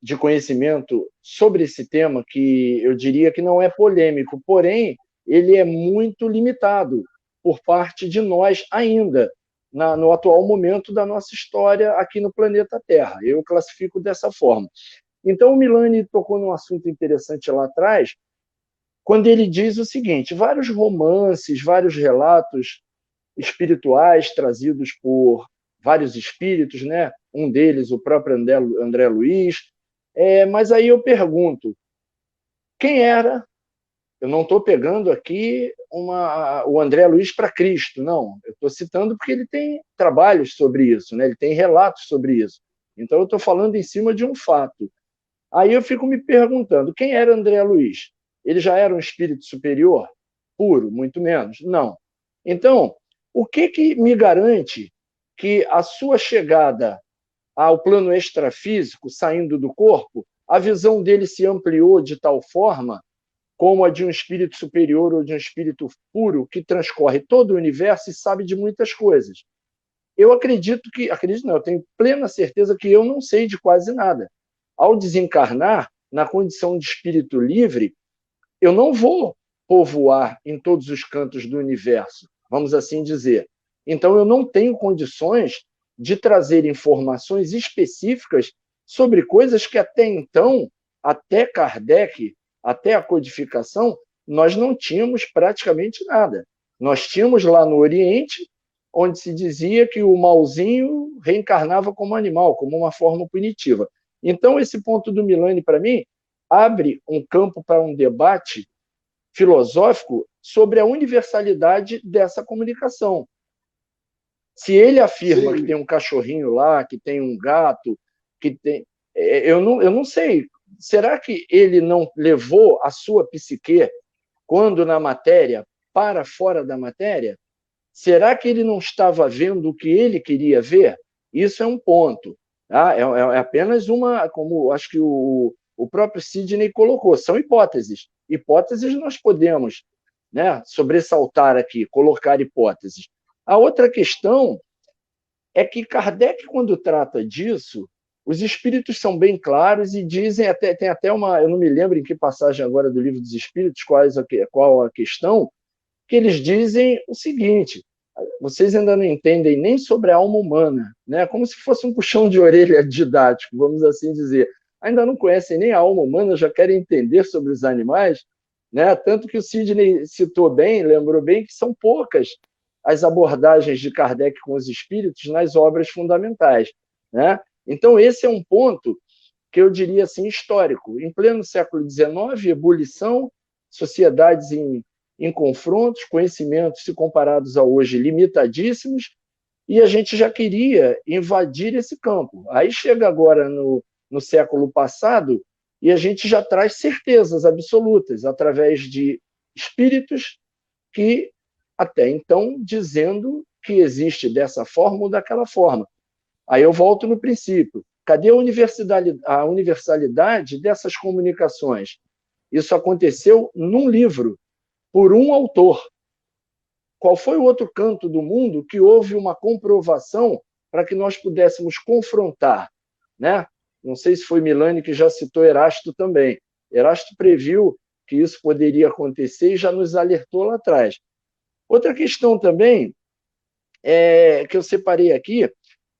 de conhecimento sobre esse tema, que eu diria que não é polêmico, porém, ele é muito limitado por parte de nós ainda, no atual momento da nossa história aqui no planeta Terra. Eu classifico dessa forma. Então, o Milani tocou num assunto interessante lá atrás, quando ele diz o seguinte: vários romances, vários relatos espirituais trazidos por vários espíritos, né? Um deles, o próprio André Luiz. Mas aí eu pergunto, quem era? Eu não estou pegando aqui o André Luiz para Cristo, não. Eu estou citando porque ele tem trabalhos sobre isso, né? Ele tem relatos sobre isso. Então, eu estou falando em cima de um fato. Aí eu fico me perguntando, quem era André Luiz? Ele já era um espírito superior? Puro? Muito menos? Não. Então, o que me garante que a sua chegada ao plano extrafísico, saindo do corpo, a visão dele se ampliou de tal forma como a de um espírito superior ou de um espírito puro que transcorre todo o universo e sabe de muitas coisas? Eu eu tenho plena certeza que eu não sei de quase nada. Ao desencarnar, na condição de espírito livre, eu não vou povoar em todos os cantos do universo, vamos assim dizer. Então, eu não tenho condições de trazer informações específicas sobre coisas que até então, até Kardec, até a codificação, nós não tínhamos praticamente nada. Nós tínhamos lá no Oriente, onde se dizia que o malzinho reencarnava como animal, como uma forma punitiva. Então, esse ponto do Milani, para mim, abre um campo para um debate filosófico sobre a universalidade dessa comunicação. Se ele afirma que tem um cachorrinho lá, que tem um gato, que tem... Eu não sei. Será que ele não levou a sua psique, quando na matéria, para fora da matéria? Será que ele não estava vendo o que ele queria ver? Isso é um ponto. Tá? É apenas uma, como acho que o próprio Sidney colocou, são hipóteses. Hipóteses nós podemos, né, sobressaltar aqui, colocar hipóteses. A outra questão é que Kardec, quando trata disso, os espíritos são bem claros e dizem, tem até uma, eu não me lembro em que passagem agora do Livro dos Espíritos, qual a questão, que eles dizem o seguinte: vocês ainda não entendem nem sobre a alma humana, né? Como se fosse um puxão de orelha didático, vamos assim dizer. Ainda não conhecem nem a alma humana, já querem entender sobre os animais, né? Tanto que o Sidney citou bem, lembrou bem, que são poucas as abordagens de Kardec com os espíritos nas obras fundamentais, né? Então, esse é um ponto que eu diria assim, histórico. Em pleno século XIX, ebulição, sociedades em confrontos, conhecimentos, se comparados a hoje, limitadíssimos, e a gente já queria invadir esse campo. Aí chega agora no século passado e a gente já traz certezas absolutas através de espíritos que até então dizendo que existe dessa forma ou daquela forma. Aí eu volto no princípio. Cadê a universalidade dessas comunicações? Isso aconteceu num livro, por um autor. Qual foi o outro canto do mundo que houve uma comprovação para que nós pudéssemos confrontar, né? Não sei se foi Milani que já citou Erasto também. Erasto previu que isso poderia acontecer e já nos alertou lá atrás. Outra questão também que eu separei aqui,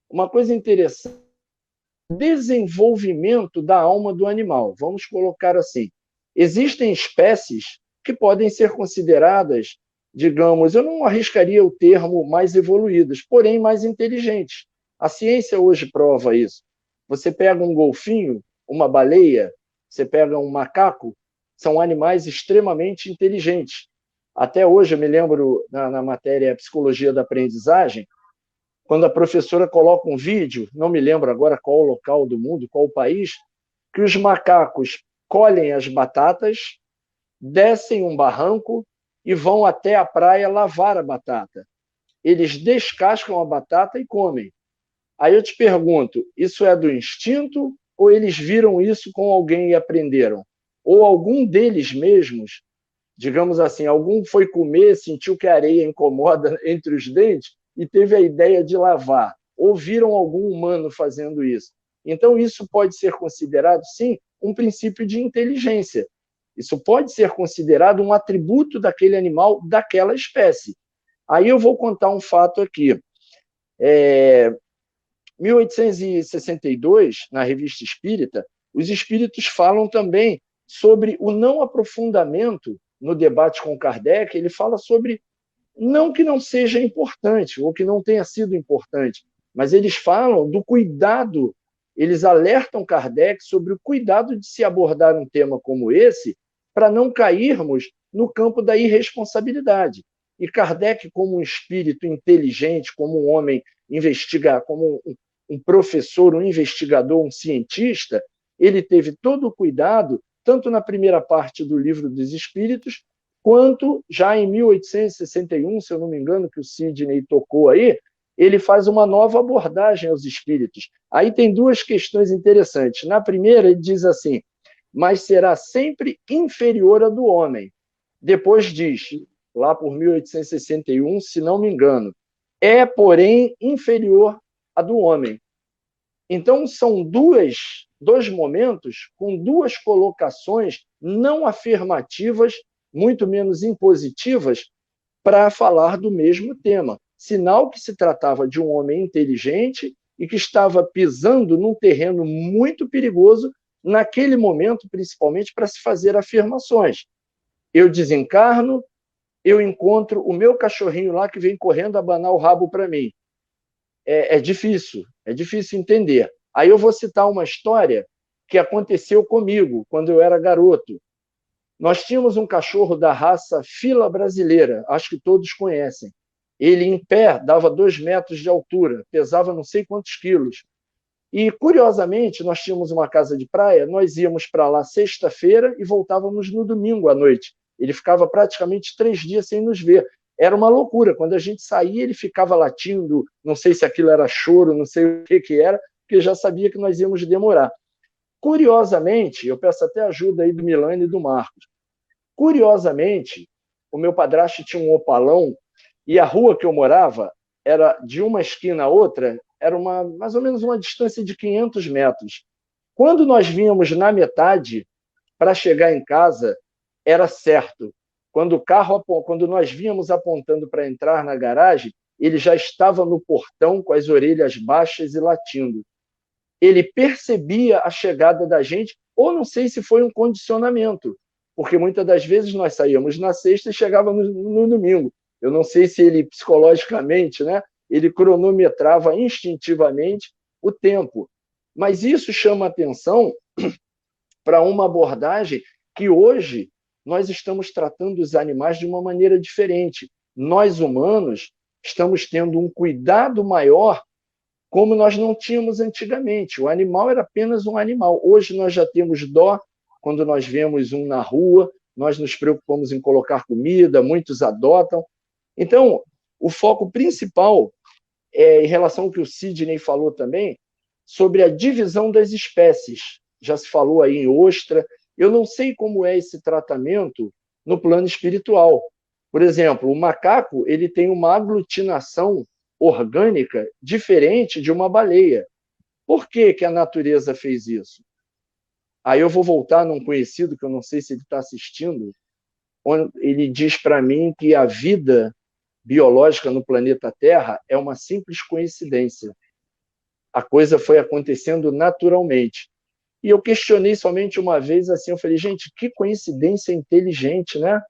uma coisa interessante, desenvolvimento da alma do animal. Vamos colocar assim. Existem espécies que podem ser consideradas, digamos, eu não arriscaria o termo mais evoluídas, porém mais inteligentes. A ciência hoje prova isso. Você pega um golfinho, uma baleia, você pega um macaco, são animais extremamente inteligentes. Até hoje, eu me lembro, na matéria Psicologia da Aprendizagem, quando a professora coloca um vídeo, não me lembro agora qual o local do mundo, qual o país, que os macacos colhem as batatas, descem um barranco e vão até a praia lavar a batata. Eles descascam a batata e comem. Aí eu te pergunto, isso é do instinto ou eles viram isso com alguém e aprenderam? Ou algum deles mesmos, digamos assim, algum foi comer, sentiu que a areia incomoda entre os dentes e teve a ideia de lavar, ou viram algum humano fazendo isso. Então, isso pode ser considerado, sim, um princípio de inteligência. Isso pode ser considerado um atributo daquele animal, daquela espécie. Aí eu vou contar um fato aqui. 1862, na Revista Espírita, os espíritos falam também sobre o não aprofundamento no debate com Kardec. Ele fala sobre, não que não seja importante, ou que não tenha sido importante, mas eles falam do cuidado, eles alertam Kardec sobre o cuidado de se abordar um tema como esse, para não cairmos no campo da irresponsabilidade. E Kardec, como um espírito inteligente, como um homem como um professor, um investigador, um cientista, ele teve todo o cuidado, tanto na primeira parte do Livro dos Espíritos, quanto já em 1861, se eu não me engano, que o Sidney tocou aí, ele faz uma nova abordagem aos espíritos. Aí tem duas questões interessantes. Na primeira, ele diz assim, mas será sempre inferior à do homem. Depois diz, lá por 1861, se não me engano, é, porém, inferior à do homem. Então, são dois momentos com duas colocações não afirmativas, muito menos impositivas, para falar do mesmo tema. Sinal que se tratava de um homem inteligente e que estava pisando num terreno muito perigoso, naquele momento, principalmente, para se fazer afirmações. Eu desencarno, eu encontro o meu cachorrinho lá que vem correndo abanar o rabo para mim. É difícil entender. Aí eu vou citar uma história que aconteceu comigo quando eu era garoto. Nós tínhamos um cachorro da raça fila brasileira, acho que todos conhecem. Ele, em pé, dava 2 metros de altura, pesava não sei quantos quilos. E, curiosamente, nós tínhamos uma casa de praia, nós íamos para lá sexta-feira e voltávamos no domingo à noite. Ele ficava praticamente 3 dias sem nos ver. Era uma loucura. Quando a gente saía, ele ficava latindo, não sei se aquilo era choro, não sei o que era, porque já sabia que nós íamos demorar. Curiosamente, eu peço até ajuda aí do Milani e do Marcos. Curiosamente, o meu padrasto tinha um opalão e a rua que eu morava era de uma esquina a outra, era mais ou menos uma distância de 500 metros. Quando nós vínhamos na metade, para chegar em casa, era certo. Quando nós vínhamos apontando para entrar na garagem, ele já estava no portão com as orelhas baixas e latindo. Ele percebia a chegada da gente, ou não sei se foi um condicionamento, porque muitas das vezes nós saíamos na sexta e chegávamos no domingo. Eu não sei se ele, psicologicamente, né, ele cronometrava instintivamente o tempo. Mas isso chama atenção para uma abordagem que hoje nós estamos tratando os animais de uma maneira diferente. Nós, humanos, estamos tendo um cuidado maior, como nós não tínhamos antigamente. O animal era apenas um animal. Hoje nós já temos dó quando nós vemos um na rua, nós nos preocupamos em colocar comida, muitos adotam. Então, o foco principal é em relação ao que o Sidney falou também, sobre a divisão das espécies. Já se falou aí em ostra. Eu não sei como é esse tratamento no plano espiritual. Por exemplo, o macaco ele tem uma aglutinação orgânica diferente de uma baleia. Por que que a natureza fez isso? Aí eu vou voltar num conhecido, que eu não sei se ele está assistindo, onde ele diz para mim que a vida biológica no planeta Terra é uma simples coincidência. A coisa foi acontecendo naturalmente. E eu questionei somente uma vez assim, eu falei, gente, que coincidência inteligente, né?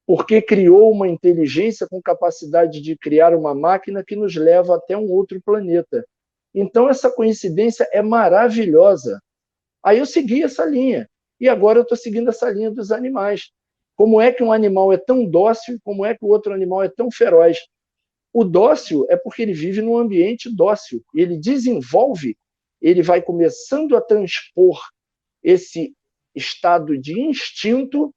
Porque criou uma inteligência com capacidade de criar uma máquina que nos leva até um outro planeta. Então, essa coincidência é maravilhosa. Aí eu segui essa linha. E agora eu estou seguindo essa linha dos animais. Como é que um animal é tão dócil, como é que o outro animal é tão feroz? O dócil é porque ele vive num ambiente dócil. Ele desenvolve, ele vai começando a transpor esse estado de instinto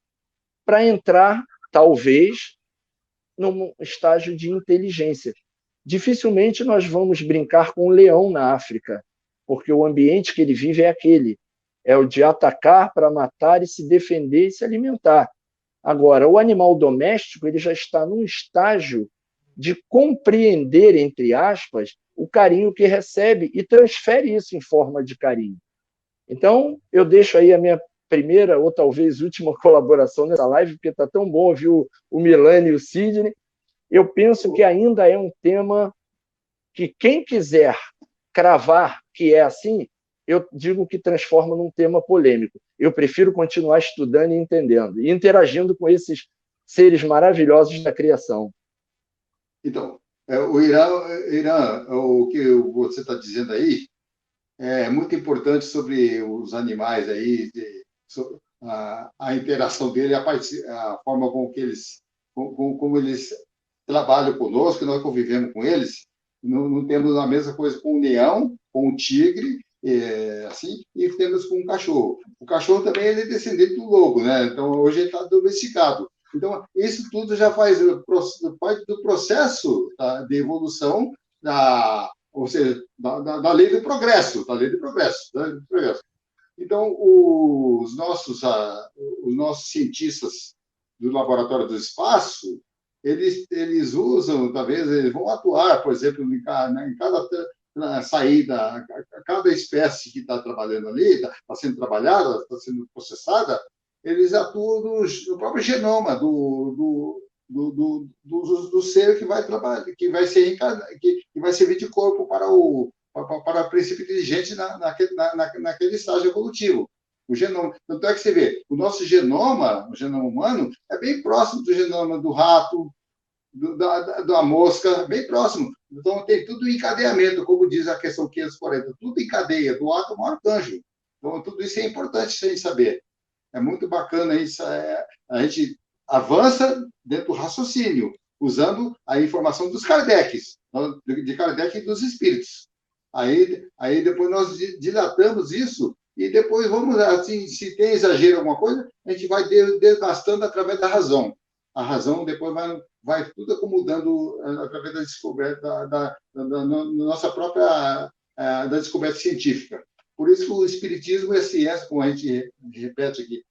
para entrar, talvez, num estágio de inteligência. Dificilmente nós vamos brincar com um leão na África, porque o ambiente que ele vive é aquele. É o de atacar para matar e se defender e se alimentar. Agora, o animal doméstico ele já está num estágio de compreender, entre aspas, o carinho que recebe e transfere isso em forma de carinho. Então, eu deixo aí a minha primeira ou talvez última colaboração nessa live, porque está tão bom ouvir o Milani e o Sidney. Eu penso que ainda é um tema que quem quiser cravar que é assim, eu digo que transforma num tema polêmico. Eu prefiro continuar estudando e entendendo, e interagindo com esses seres maravilhosos da criação. Então, Irã, o que você está dizendo aí é muito importante sobre os animais aí, a interação dele, a forma como eles trabalham conosco, nós convivemos com eles. Não temos a mesma coisa com o leão, com o tigre, assim, e temos com o cachorro. O cachorro também ele é descendente do lobo, né? Então, hoje ele está domesticado. Então, isso tudo já faz parte do processo de evolução, ou seja, da lei do progresso, da lei do progresso. Então, os nossos cientistas do Laboratório do Espaço, eles usam, talvez, eles vão atuar, por exemplo, em cada saída, cada espécie que está trabalhando ali, está sendo trabalhada, está sendo processada, eles atuam no próprio genoma do ser que vai trabalhar, que vai servir de corpo para o princípio inteligente naquele estágio evolutivo. O genoma. Tanto é que você vê, o nosso genoma, o genoma humano, é bem próximo do genoma do rato, da mosca, bem próximo. Então, tem tudo em encadeamento, como diz a questão 540, tudo em cadeia, do átomo ao arcanjo. Então, tudo isso é importante a gente saber. É muito bacana isso. A gente avança dentro do raciocínio, usando a informação dos Kardec's, de Kardec e dos espíritos. Aí depois nós dilatamos isso e depois vamos, assim, se tem exagero em alguma coisa, a gente vai desgastando através da razão. A razão depois vai tudo acomodando através da descoberta da nossa própria da descoberta científica. Por isso que o espiritismo é ciência, como a gente repete aqui.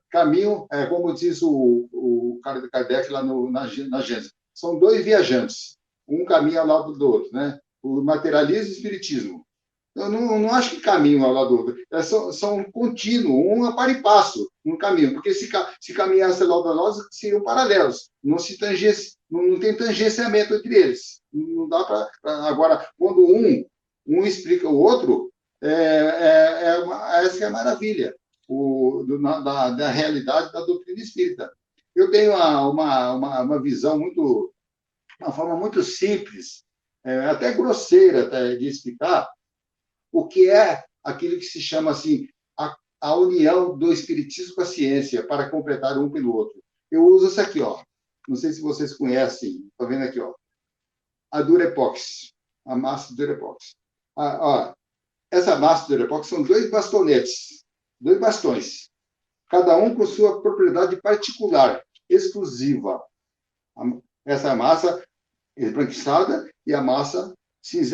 Caminho, como diz o cara de Kardec lá na Gênesis, são dois viajantes, um caminha ao lado do outro, né? O materialismo e o espiritismo. Eu não acho que caminho ao lado do outro, são contínuos, um para e passo no caminho, porque se caminhasse ao lado de nós, seriam paralelos, não tem tangenciamento entre eles. Não dá para. Agora, quando um explica o outro, essa é a maravilha da realidade da doutrina espírita. Eu tenho uma visão uma forma muito simples, até grosseira de explicar o que é aquilo que se chama assim a união do espiritismo com a ciência para completar um pelo outro. Eu uso isso aqui, ó. não sei se vocês conhecem, estou vendo aqui, ó, a Durepox, a massa Durepox. Ó, essa massa Durepox são 2 bastonetes, 2 bastões, cada um com sua propriedade particular, exclusiva. Essa massa esbranquiçada e a massa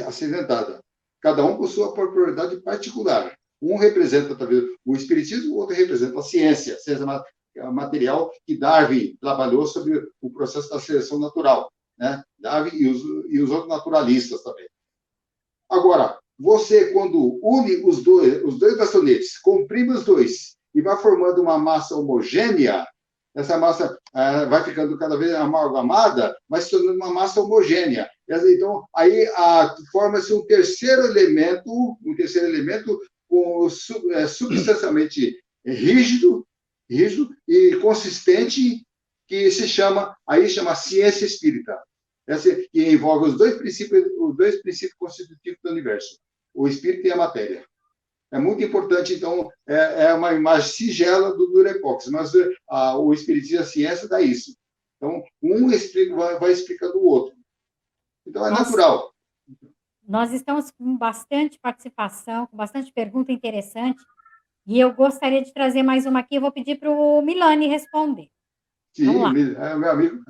acinzentada. Cada um com sua propriedade particular. Um representa, talvez, o espiritismo, o outro representa a ciência material que Darwin trabalhou sobre o processo da seleção natural, né? Darwin e os outros naturalistas também. Agora, você, quando une os dois bastonetes, comprime os dois e vai formando uma massa homogênea, essa massa vai ficando cada vez amalgamada, vai se tornando uma massa homogênea. Então, aí forma-se um terceiro elemento substancialmente rígido e consistente, que chama ciência espírita. Essa que envolve os dois princípios constitutivos do universo, o espírito e a matéria. É muito importante, então, é uma imagem sigela do Durepox, mas o espiritismo e a ciência dá isso. Então, um vai explicando o outro. Então, é natural. Nós estamos com bastante participação, com bastante pergunta interessante, e eu gostaria de trazer mais uma aqui. Eu vou pedir para o Milani responder. Sim, é meu amigo.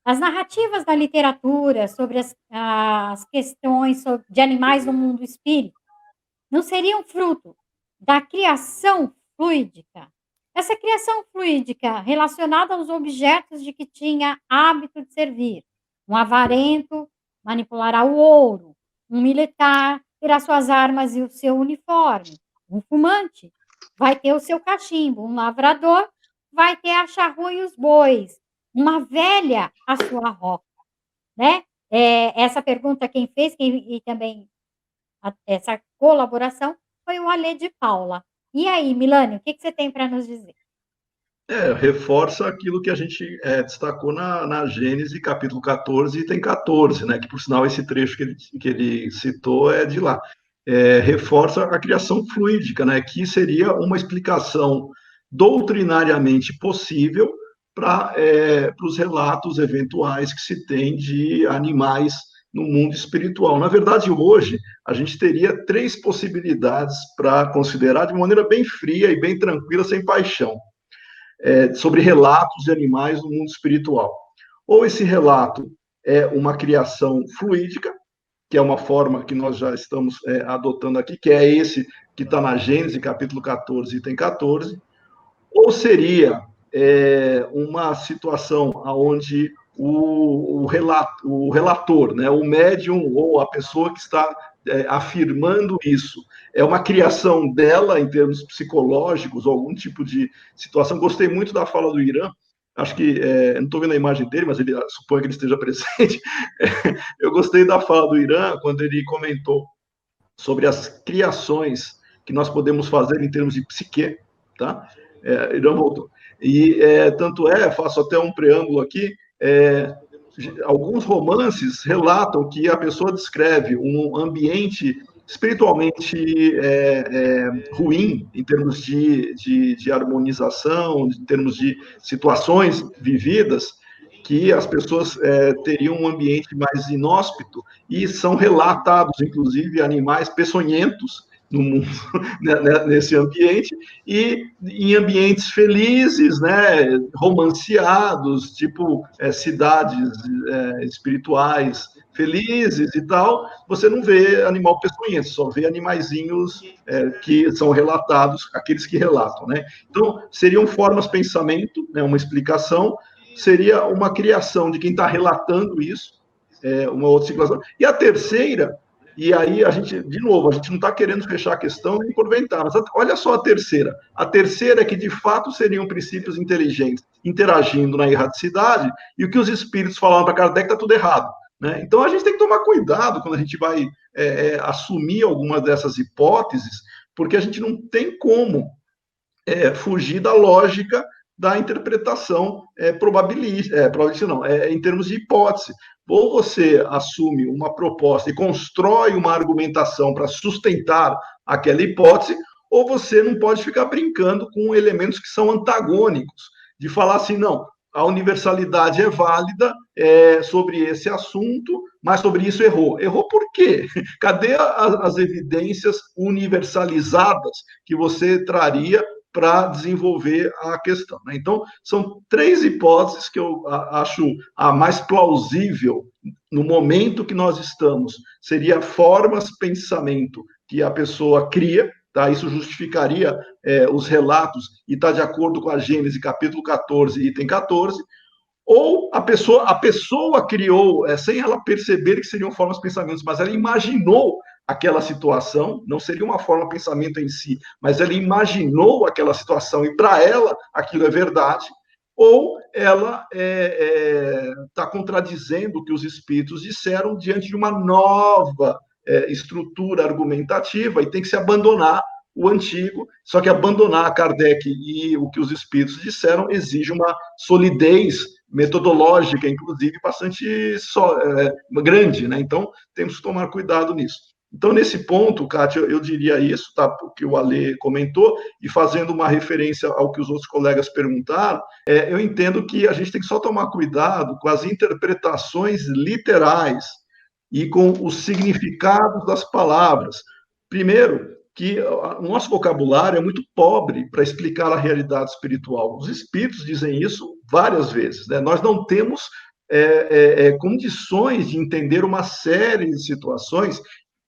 As narrativas da literatura sobre as questões de animais no mundo espírita não seriam fruto da criação fluídica? Essa criação fluídica relacionada aos objetos de que tinha hábito de servir. Um avarento manipulará o ouro, um militar terá suas armas e o seu uniforme, um fumante vai ter o seu cachimbo, um lavrador vai ter a charrua e os bois, uma velha a sua roca, né? Essa pergunta quem fez, e também essa colaboração, foi o Alê de Paula. E aí, Milani, o que você tem para nos dizer? Reforça aquilo que a gente destacou na Gênesis, capítulo 14, item 14, né? Que, por sinal, esse trecho que ele citou é de lá. Reforça a criação fluídica, né? Que seria uma explicação doutrinariamente possível para os relatos eventuais que se tem de animais no mundo espiritual. Na verdade, hoje, a gente teria 3 possibilidades para considerar de maneira bem fria e bem tranquila, sem paixão, sobre relatos de animais no mundo espiritual. Ou esse relato é uma criação fluídica, que é uma forma que nós já estamos adotando aqui, que é esse que está na Gênesis, capítulo 14, item 14, ou seria uma situação onde o relator, né, o médium ou a pessoa que está afirmando isso, é uma criação dela em termos psicológicos, ou algum tipo de situação. Gostei muito da fala do Irã, acho que, não estou vendo a imagem dele, mas suponho que ele esteja presente. Eu gostei da fala do Irã, quando ele comentou sobre as criações que nós podemos fazer em termos de psique, tá? Irã voltou. E tanto faço até um preâmbulo aqui, alguns romances relatam que a pessoa descreve um ambiente espiritualmente ruim, em termos de harmonização, em termos de situações vividas, que as pessoas teriam um ambiente mais inóspito, e são relatados, inclusive, animais peçonhentos no mundo, nesse ambiente, e em ambientes felizes, né, romanceados, tipo cidades espirituais felizes e tal, você não vê animal peçonhento, só vê animaizinhos que são relatados, aqueles que relatam, né? Então, seriam formas de pensamento, né, uma explicação, seria uma criação de quem está relatando isso, uma outra situação. E a terceira, e aí a gente, de novo, a gente não está querendo fechar a questão nem porventar, mas olha só a terceira. A terceira é que, de fato, seriam princípios inteligentes interagindo na erraticidade, e o que os espíritos falaram para Kardec está tudo errado, né? Então, a gente tem que tomar cuidado quando a gente vai assumir alguma dessas hipóteses, porque a gente não tem como fugir da lógica da interpretação probabilística, não, em termos de hipótese. Ou você assume uma proposta e constrói uma argumentação para sustentar aquela hipótese, ou você não pode ficar brincando com elementos que são antagônicos, de falar assim, não, a universalidade é válida sobre esse assunto, mas sobre isso errou. Errou por quê? Cadê as evidências universalizadas que você traria para desenvolver a questão? Né? Então, são 3 hipóteses que eu acho a mais plausível no momento que nós estamos. Seria formas de pensamento que a pessoa cria, tá? Isso justificaria os relatos e está de acordo com a Gênesis, capítulo 14, item 14, ou a pessoa criou, sem ela perceber que seriam formas de pensamentos, mas ela imaginou aquela situação, não seria uma forma de pensamento em si, mas ela imaginou aquela situação e para ela aquilo é verdade, ou ela está contradizendo o que os espíritos disseram diante de uma nova estrutura argumentativa e tem que se abandonar o antigo, só que abandonar Kardec e o que os espíritos disseram exige uma solidez metodológica, inclusive, bastante grande, né? Então, temos que tomar cuidado nisso. Então, nesse ponto, Kátia, eu diria isso, tá? O que o Alê comentou, e fazendo uma referência ao que os outros colegas perguntaram, eu entendo que a gente tem que só tomar cuidado com as interpretações literais e com os significados das palavras. Primeiro, que o nosso vocabulário é muito pobre para explicar a realidade espiritual. Os espíritos dizem isso várias vezes, né? Nós não temos condições de entender uma série de situações,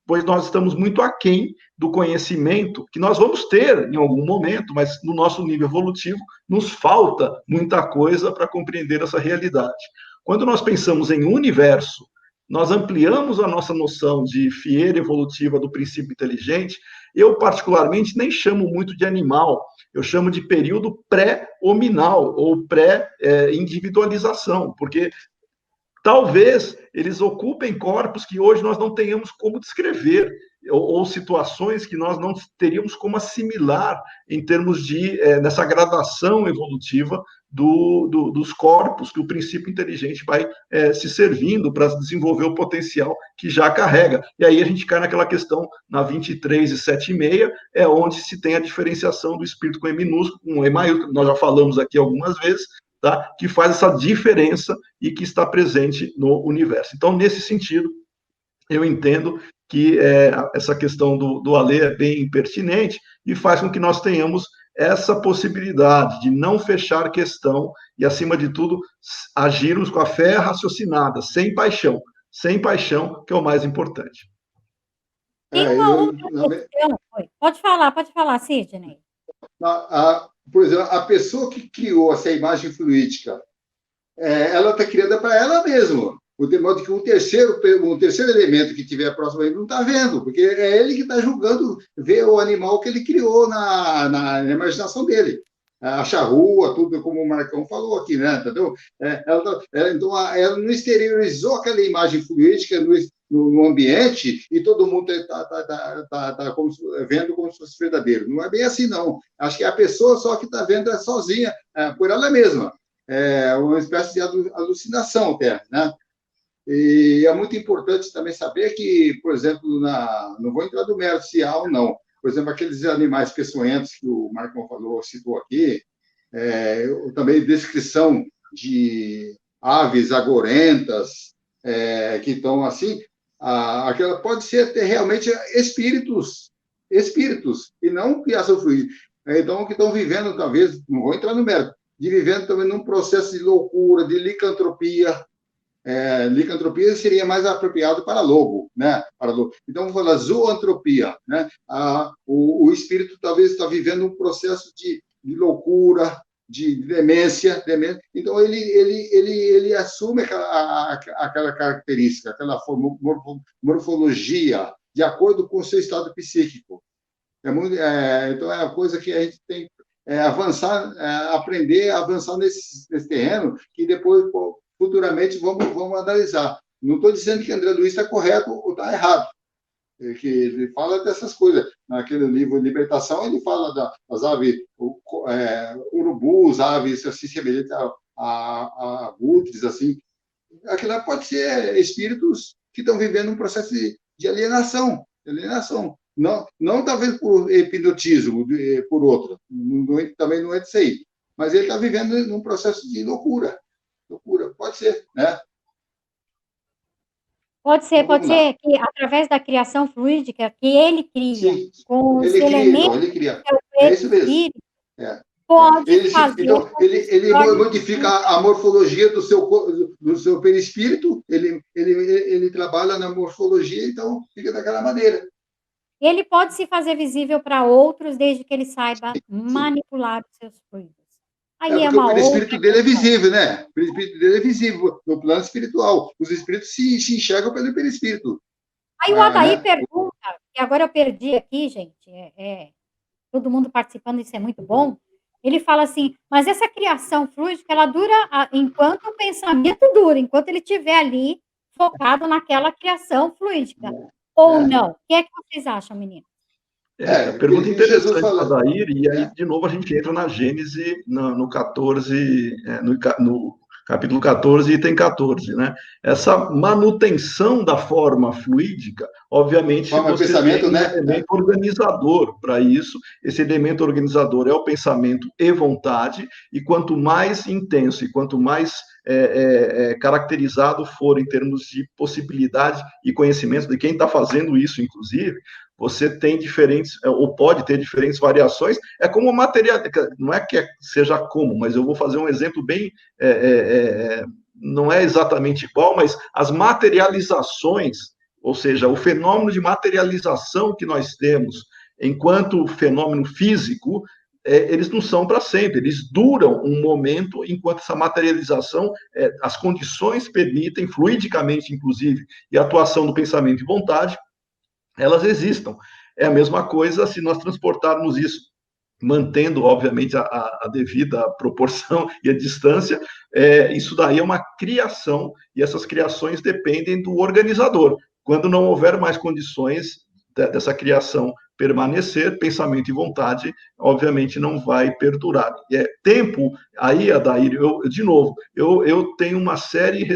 pois nós estamos muito aquém do conhecimento que nós vamos ter em algum momento, mas no nosso nível evolutivo nos falta muita coisa para compreender essa realidade. Quando nós pensamos em universo, nós ampliamos a nossa noção de fieira evolutiva do princípio inteligente. Eu, particularmente, nem chamo muito de animal, eu chamo de período pré-hominal ou pré-individualização, porque talvez eles ocupem corpos que hoje nós não tenhamos como descrever, ou situações que nós não teríamos como assimilar em termos de nessa gradação evolutiva dos corpos que o princípio inteligente vai se servindo para desenvolver o potencial que já carrega. E aí a gente cai naquela questão, na 23 e 7,6, onde se tem a diferenciação do espírito com E minúsculo, com E maiúsculo, que nós já falamos aqui algumas vezes, tá? Que faz essa diferença e que está presente no universo. Então, nesse sentido, eu entendo que essa questão do Alê é bem pertinente e faz com que nós tenhamos essa possibilidade de não fechar questão e, acima de tudo, agirmos com a fé raciocinada, sem paixão, que é o mais importante. Tem uma outra questão. Pode falar, Sidney. Por exemplo, a pessoa que criou essa imagem fluídica, ela está criada para ela mesma. De modo que um terceiro elemento que estiver próximo a ele não está vendo, porque é ele que está julgando ver o animal que ele criou na imaginação dele. A charrua, tudo como o Marcão falou aqui, né? Entendeu? Então, ela não exteriorizou aquela imagem fluídica no ambiente e todo mundo está vendo como se fosse verdadeiro. Não é bem assim, não. Acho que a pessoa só que está vendo sozinha, por ela mesma. É uma espécie de alucinação até, né? E é muito importante também saber que, por exemplo, não vou entrar no mérito se há ou não, por exemplo, aqueles animais peçonhentos que o Marcão citou aqui, também descrição de aves agorentas, que estão assim, aquela pode ser ter realmente espíritos, e não criação fluida. Então, que estão vivendo, talvez, não vou entrar no mérito, vivendo também num processo de loucura, de licantropia. Licantropia seria mais apropriado para lobo, né? Então, vamos falar zoantropia, né? O espírito talvez está vivendo um processo de loucura, de demência. Então, ele assume aquela característica, aquela morfologia, de acordo com o seu estado psíquico. Então, é uma coisa que a gente tem que avançar, aprender a avançar nesse terreno, que depois, futuramente, vamos analisar. Não estou dizendo que André Luiz está correto ou está errado, que ele fala dessas coisas. Naquele livro Libertação, ele fala das aves, urubus, aves assim, semelhantes a abutres, assim. Aquilo pode ser espíritos que estão vivendo um processo de alienação. Não talvez por hipnotismo, por outro. Também não é disso aí. mas ele está vivendo num processo de loucura. Loucura, pode ser, né? Pode ser Então, vamos lá. que através da criação fluídica que ele cria, Sim, com os ele cria, então, elementos ele do cria. seu É isso mesmo. perispírito, É. pode fazer Então, com que se ele torne modifica a morfologia do seu perispírito, ele trabalha na morfologia, então fica daquela maneira. ele pode se fazer visível para outros, desde que ele saiba Sim. manipular os seus fluidos. Aí é Porque o uma perispírito outra dele é questão. visível, né? O perispírito dele é visível no plano espiritual. Os espíritos se enxergam pelo perispírito. Aí o Adair Né? pergunta, e agora eu perdi aqui, gente, todo mundo participando, isso é muito bom. Ele fala assim, mas essa criação fluídica, ela dura enquanto o pensamento dura, enquanto ele estiver ali focado naquela criação fluídica. Ou não? O que é que vocês acham, meninos? Pergunta Jesus interessante, fala. Adair, e aí, de novo, a gente entra na Gênese, no 14, no capítulo 14, item 14, né? Essa manutenção da forma fluídica, obviamente, Forma você pensamento, tem um né? elemento organizador para isso. Esse elemento organizador é o pensamento e vontade, e quanto mais intenso e quanto mais caracterizado for em termos de possibilidade e conhecimento de quem está fazendo isso, inclusive, você tem diferentes, ou pode ter diferentes variações, é como material, não é que seja como, mas eu vou fazer um exemplo bem, não é exatamente igual, mas as materializações, ou seja, o fenômeno de materialização que nós temos enquanto fenômeno físico, eles não são para sempre, eles duram um momento enquanto essa materialização, as condições permitem, fluidicamente inclusive, e a atuação do pensamento e vontade, elas existam. É a mesma coisa se nós transportarmos isso, mantendo, obviamente, a devida proporção e a distância, isso daí é uma criação, e essas criações dependem do organizador. Quando não houver mais condições dessa criação permanecer, pensamento e vontade, obviamente, não vai perdurar. Tempo, aí, Adair, de novo, eu tenho uma série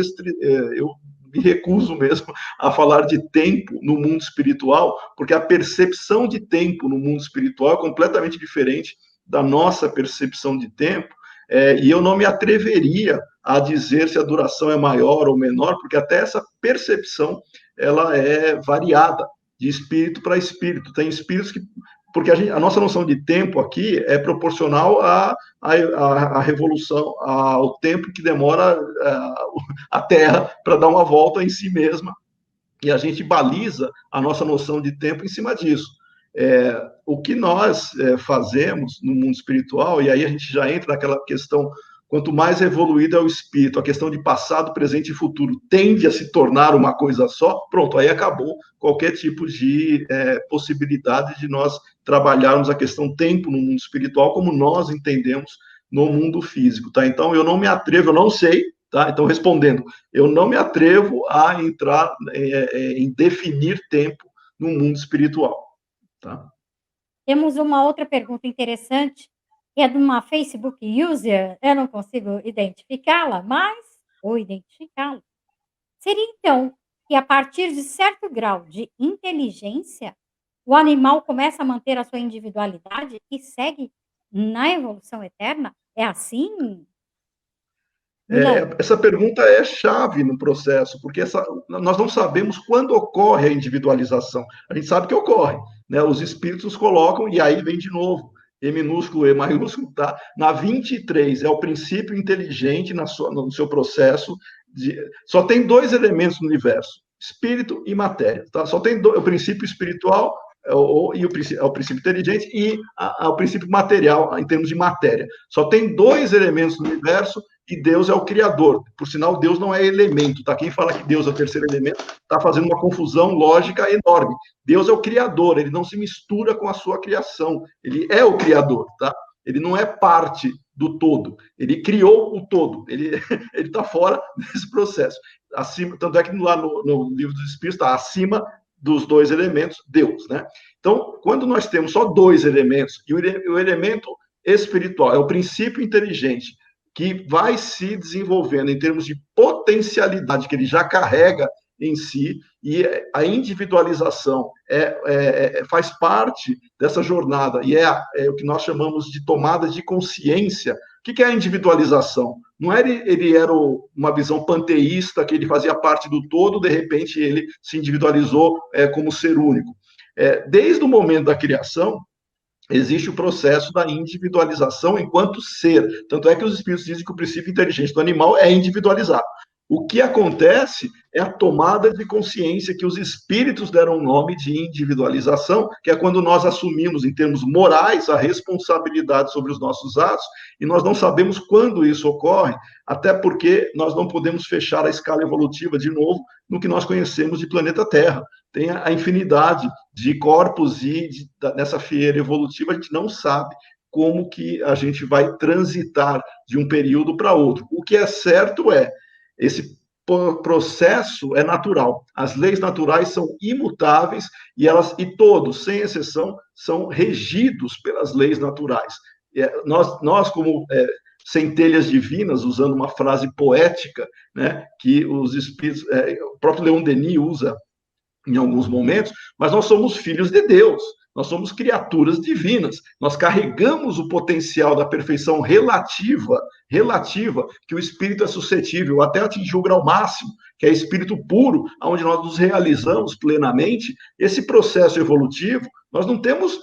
eu me recuso mesmo a falar de tempo no mundo espiritual, porque a percepção de tempo no mundo espiritual é completamente diferente da nossa percepção de tempo, e eu não me atreveria a dizer se a duração é maior ou menor, porque até essa percepção ela é variada de espírito para espírito. Tem espíritos que... Porque a nossa noção de tempo aqui é proporcional à revolução, ao tempo que demora a Terra para dar uma volta em si mesma. E a gente baliza a nossa noção de tempo em cima disso. O que nós fazemos no mundo espiritual, e aí a gente já entra naquela questão, quanto mais evoluído é o espírito, a questão de passado, presente e futuro tende a se tornar uma coisa só, pronto, aí acabou qualquer tipo de possibilidade de nós trabalharmos a questão tempo no mundo espiritual como nós entendemos no mundo físico, tá? Então, eu não me atrevo, eu não sei, tá? Então, respondendo, eu não me atrevo a entrar em definir tempo no mundo espiritual, tá? Temos uma outra pergunta interessante, que é de uma Facebook user, eu não consigo identificá-la, mas vou identificá-la. Seria, então, que a partir de certo grau de inteligência, o animal começa a manter a sua individualidade e segue na evolução eterna? É assim? Essa pergunta é chave no processo, porque nós não sabemos quando ocorre a individualização. A gente sabe que ocorre, né? Os espíritos colocam, e aí vem de novo, E minúsculo, E maiúsculo, tá? Na 23, é o princípio inteligente no seu processo. Só tem dois elementos no universo, espírito e matéria, tá? Só tem o princípio espiritual e o princípio inteligente e o princípio material, em termos de matéria. Só tem dois elementos no universo e Deus é o criador. Por sinal, Deus não é elemento, tá? Quem fala que Deus é o terceiro elemento está fazendo uma confusão lógica enorme. Deus é o criador, ele não se mistura com a sua criação. Ele é o criador, tá? Ele não é parte do todo. Ele criou o todo. Ele está fora desse processo. Acima, tanto é que lá no livro dos Espíritos está acima dos dois elementos, Deus, né? Então, quando nós temos só dois elementos, e o elemento espiritual é o princípio inteligente, que vai se desenvolvendo em termos de potencialidade que ele já carrega em si, e a individualização faz parte dessa jornada, e é o que nós chamamos de tomada de consciência que é a individualização? Não era ele era uma visão panteísta, que ele fazia parte do todo, de repente ele se individualizou como ser único. Desde o momento da criação, existe o processo da individualização enquanto ser. Tanto é que os espíritos dizem que o princípio inteligente do animal é individualizar. O que acontece é a tomada de consciência que os espíritos deram o nome de individualização, que é quando nós assumimos, em termos morais, a responsabilidade sobre os nossos atos, e nós não sabemos quando isso ocorre, até porque nós não podemos fechar a escala evolutiva de novo no que nós conhecemos de planeta Terra. Tem a infinidade de corpos e nessa fieira evolutiva a gente não sabe como que a gente vai transitar de um período para outro. O que é certo esse processo é natural. As leis naturais são imutáveis e todos, sem exceção, são regidos pelas leis naturais. Nós como centelhas divinas, usando uma frase poética, né, que os espíritos, o próprio Leon Denis usa em alguns momentos, mas nós somos filhos de Deus. Nós somos criaturas divinas. Nós carregamos o potencial da perfeição relativa, que o espírito é suscetível até atingir o grau máximo, que é espírito puro, onde nós nos realizamos plenamente. Esse processo evolutivo, nós não temos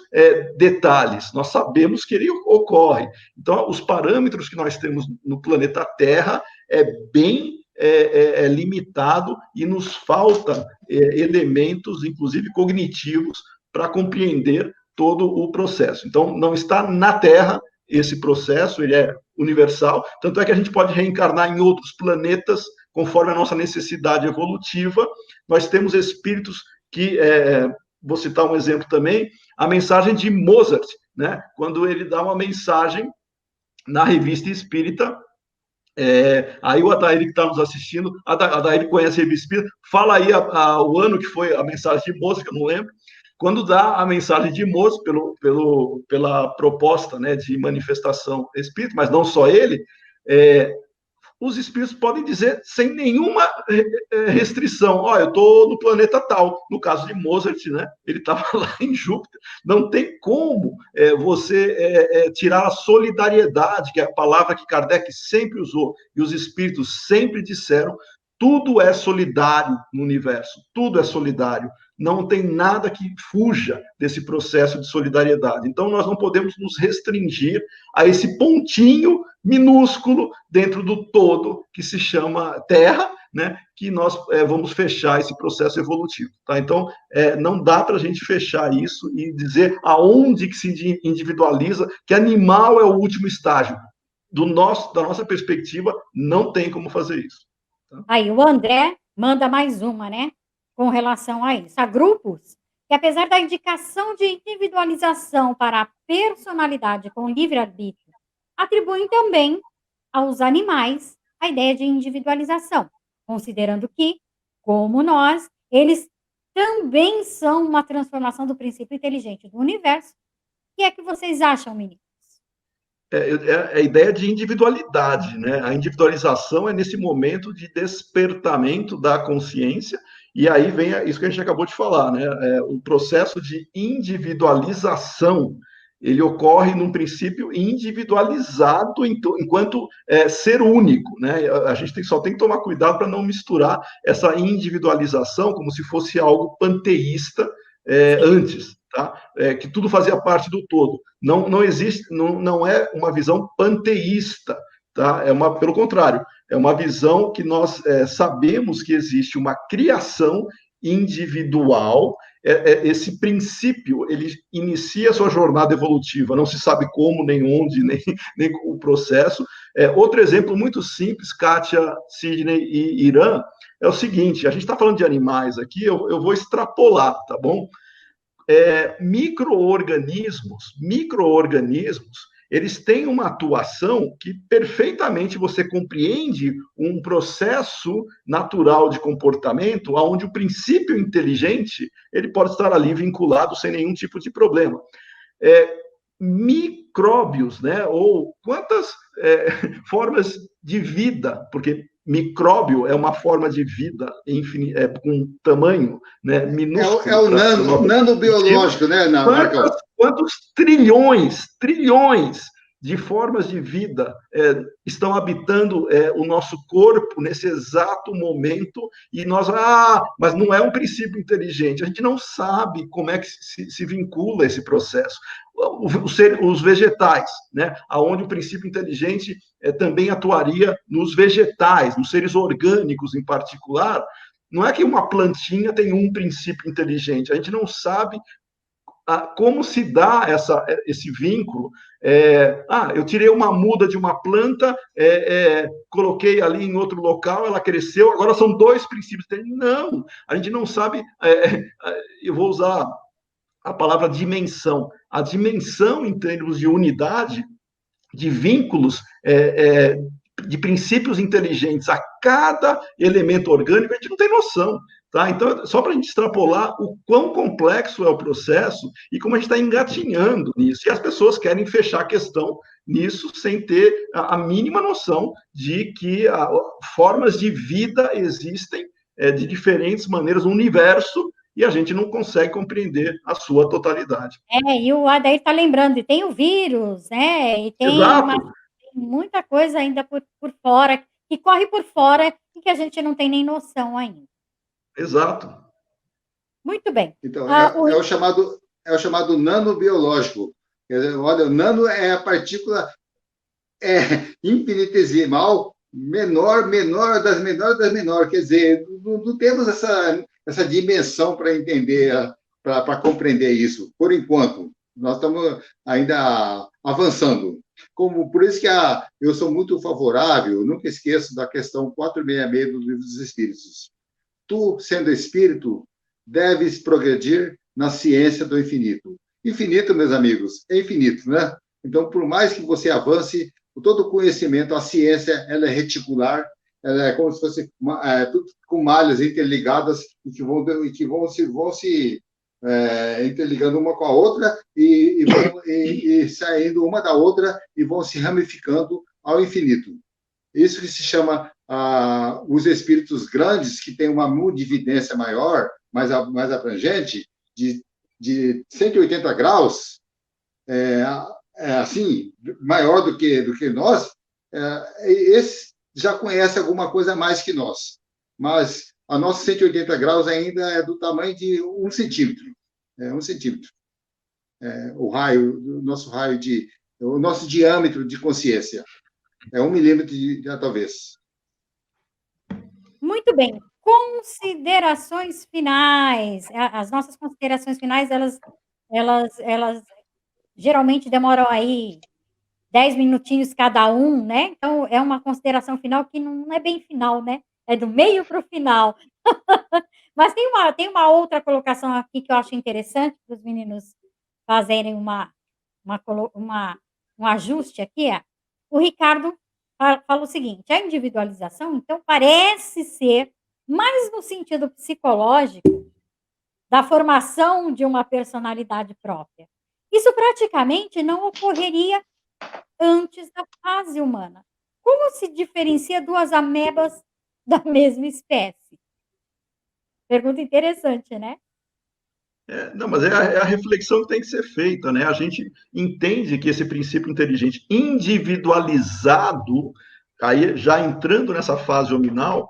detalhes, nós sabemos que ele ocorre. Então, os parâmetros que nós temos no planeta Terra é bem limitado e nos falta elementos, inclusive cognitivos, para compreender todo o processo. Então, não está na Terra esse processo, ele é universal, tanto é que a gente pode reencarnar em outros planetas, conforme a nossa necessidade evolutiva. Nós temos espíritos que, vou citar um exemplo também, a mensagem de Mozart, né? Quando ele dá uma mensagem na Revista Espírita, aí o Adair que está nos assistindo, Adair conhece a Revista Espírita, fala aí o ano que foi a mensagem de Mozart, que eu não lembro. Quando dá a mensagem de Mozart pela proposta, né, de manifestação espírita, mas não só ele, os espíritos podem dizer sem nenhuma restrição, eu estou no planeta tal. No caso de Mozart, né, ele estava lá em Júpiter. Não tem como você tirar a solidariedade, que é a palavra que Kardec sempre usou, e os espíritos sempre disseram, tudo é solidário no universo, tudo é solidário. Não tem nada que fuja desse processo de solidariedade. Então, nós não podemos nos restringir a esse pontinho minúsculo dentro do todo que se chama Terra, né, que nós vamos fechar esse processo evolutivo. Tá? Então, não dá para a gente fechar isso e dizer aonde que se individualiza, que animal é o último estágio. Da nossa perspectiva, não tem como fazer isso. Tá? Aí, o André manda mais uma, né? Com relação a isso. Há grupos que, apesar da indicação de individualização para a personalidade com livre-arbítrio, atribuem também aos animais a ideia de individualização, considerando que, como nós, eles também são uma transformação do princípio inteligente do universo. O que é que vocês acham, meninos? A ideia de individualidade, né? A individualização é nesse momento de despertamento da consciência, e aí vem isso que a gente acabou de falar, né? O processo de individualização, ele ocorre num princípio individualizado enquanto ser único, né? A gente só tem que tomar cuidado para não misturar essa individualização como se fosse algo panteísta antes. Tá? Que tudo fazia parte do todo. Não existe, não é uma visão panteísta, tá? Pelo contrário, é uma visão que nós sabemos que existe uma criação individual. Esse princípio, ele inicia a sua jornada evolutiva, não se sabe como, nem onde, nem o processo. Outro exemplo muito simples, Kátia, Sidney e Irã, é o seguinte, a gente está falando de animais aqui, eu vou extrapolar, tá bom? Micro-organismos, eles têm uma atuação que perfeitamente você compreende um processo natural de comportamento onde o princípio inteligente ele pode estar ali vinculado sem nenhum tipo de problema. Micróbios, né? Ou quantas formas de vida, porque micróbio é uma forma de vida com tamanho, né, minúsculo. É o nanobiológico, né, Marcão? Quantos trilhões de formas de vida estão habitando o nosso corpo nesse exato momento, e nós, mas não é um princípio inteligente. A gente não sabe como é que se vincula esse processo. Os vegetais, né, onde o princípio inteligente também atuaria nos vegetais, nos seres orgânicos em particular. Não é que uma plantinha tem um princípio inteligente, a gente não sabe como se dá esse vínculo. Eu tirei uma muda de uma planta, coloquei ali em outro local, ela cresceu, agora são dois princípios. Não, a gente não sabe. Eu vou usar a palavra dimensão. A dimensão, em termos de unidade, de vínculos, de princípios inteligentes a cada elemento orgânico, a gente não tem noção. Tá? Então, só para a gente extrapolar o quão complexo é o processo e como a gente está engatinhando nisso. E as pessoas querem fechar a questão nisso sem ter a mínima noção de que formas de vida existem de diferentes maneiras no universo, e a gente não consegue compreender a sua totalidade. E o Adair está lembrando, e tem o vírus, né? E tem muita coisa ainda por fora, que corre por fora e que a gente não tem nem noção ainda. Exato. Muito bem. Então, é o chamado nanobiológico. Quer dizer, olha, o nano é a partícula infinitesimal, menor das menores. Quer dizer, não temos essa dimensão para entender, para compreender isso, por enquanto. Nós estamos ainda avançando. Por isso que eu sou muito favorável, nunca esqueço da questão 466 do Livro dos Espíritos. Tu, sendo espírito, deves progredir na ciência do infinito. Infinito, meus amigos, é infinito, né? Então, por mais que você avance, todo conhecimento, a ciência, ela é reticular, ela é como se fosse tudo com malhas interligadas e que vão se interligando uma com a outra e saindo uma da outra e vão se ramificando ao infinito. Isso que se chama os espíritos grandes, que têm uma mundividência maior, mais abrangente, de 180 graus, assim, maior do que nós, esse já conhece alguma coisa mais que nós. Mas a nossa 180 graus ainda é do tamanho de 1 centímetro. 1 centímetro. O nosso diâmetro de consciência. 1 milímetro, talvez. Muito bem. Considerações finais. As nossas considerações finais, elas geralmente demoram aí 10 minutinhos cada um, né? Então, é uma consideração final que não é bem final, né? É do meio para o final. Mas tem uma outra colocação aqui que eu acho interessante para os meninos fazerem um ajuste aqui. O Ricardo fala o seguinte: a individualização, então, parece ser mais no sentido psicológico da formação de uma personalidade própria. Isso praticamente não ocorreria antes da fase humana. Como se diferencia duas amebas da mesma espécie? Pergunta interessante, né? Não, mas é a reflexão que tem que ser feita, né? A gente entende que esse princípio inteligente individualizado, aí já entrando nessa fase hominal,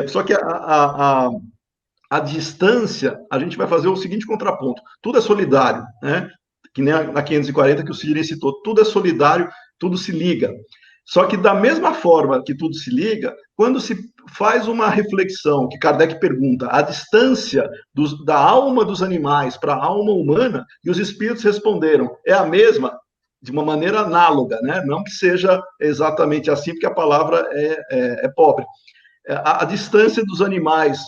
só que a distância, a gente vai fazer o seguinte contraponto: tudo é solidário, né? Que nem na 540 que o Sidney citou, tudo é solidário, tudo se liga. Só que da mesma forma que tudo se liga, quando se faz uma reflexão, que Kardec pergunta, a distância da alma dos animais para a alma humana, e os espíritos responderam, é a mesma, de uma maneira análoga, né? Não que seja exatamente assim, porque a palavra é pobre. A distância dos animais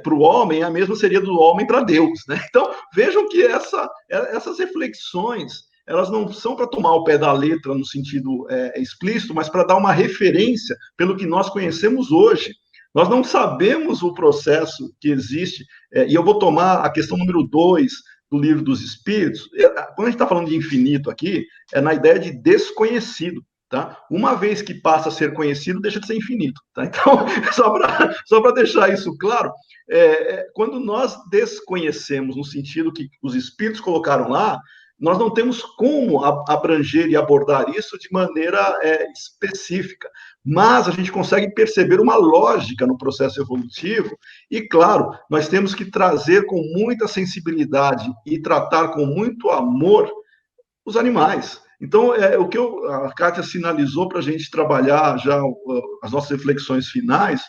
para o homem, a mesma seria do homem para Deus, né? Então, vejam que essas reflexões, elas não são para tomar o pé da letra no sentido explícito, mas para dar uma referência pelo que nós conhecemos hoje. Nós não sabemos o processo que existe, e eu vou tomar a questão número 2 do Livro dos Espíritos. Quando a gente está falando de infinito aqui, é na ideia de desconhecido. Tá? Uma vez que passa a ser conhecido, deixa de ser infinito. Tá? Então, só para deixar isso claro, quando nós desconhecemos, no sentido que os espíritos colocaram lá, nós não temos como abranger e abordar isso de maneira específica, mas a gente consegue perceber uma lógica no processo evolutivo e, claro, nós temos que trazer com muita sensibilidade e tratar com muito amor os animais. Então, o que a Kátia sinalizou para a gente trabalhar já as nossas reflexões finais.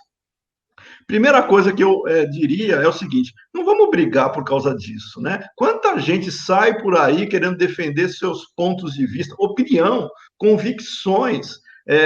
Primeira coisa que eu diria é o seguinte: não vamos brigar por causa disso, né? Quanta gente sai por aí querendo defender seus pontos de vista, opinião, convicções,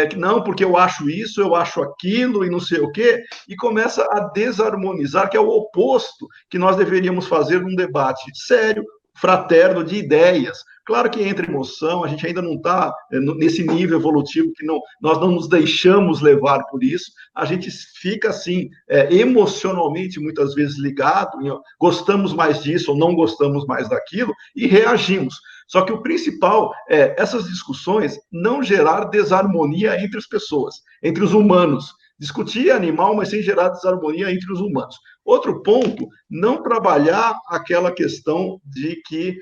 que não, porque eu acho isso, eu acho aquilo e não sei o quê, e começa a desarmonizar, que é o oposto que nós deveríamos fazer num debate sério, fraterno, de ideias. Claro que entra emoção, a gente ainda não está nesse nível evolutivo que nós não nos deixamos levar por isso, a gente fica assim, emocionalmente muitas vezes ligado, gostamos mais disso ou não gostamos mais daquilo, e reagimos. Só que o principal é essas discussões não gerar desarmonia entre as pessoas, entre os humanos. Discutir animal, mas sem gerar desarmonia entre os humanos. Outro ponto, não trabalhar aquela questão de que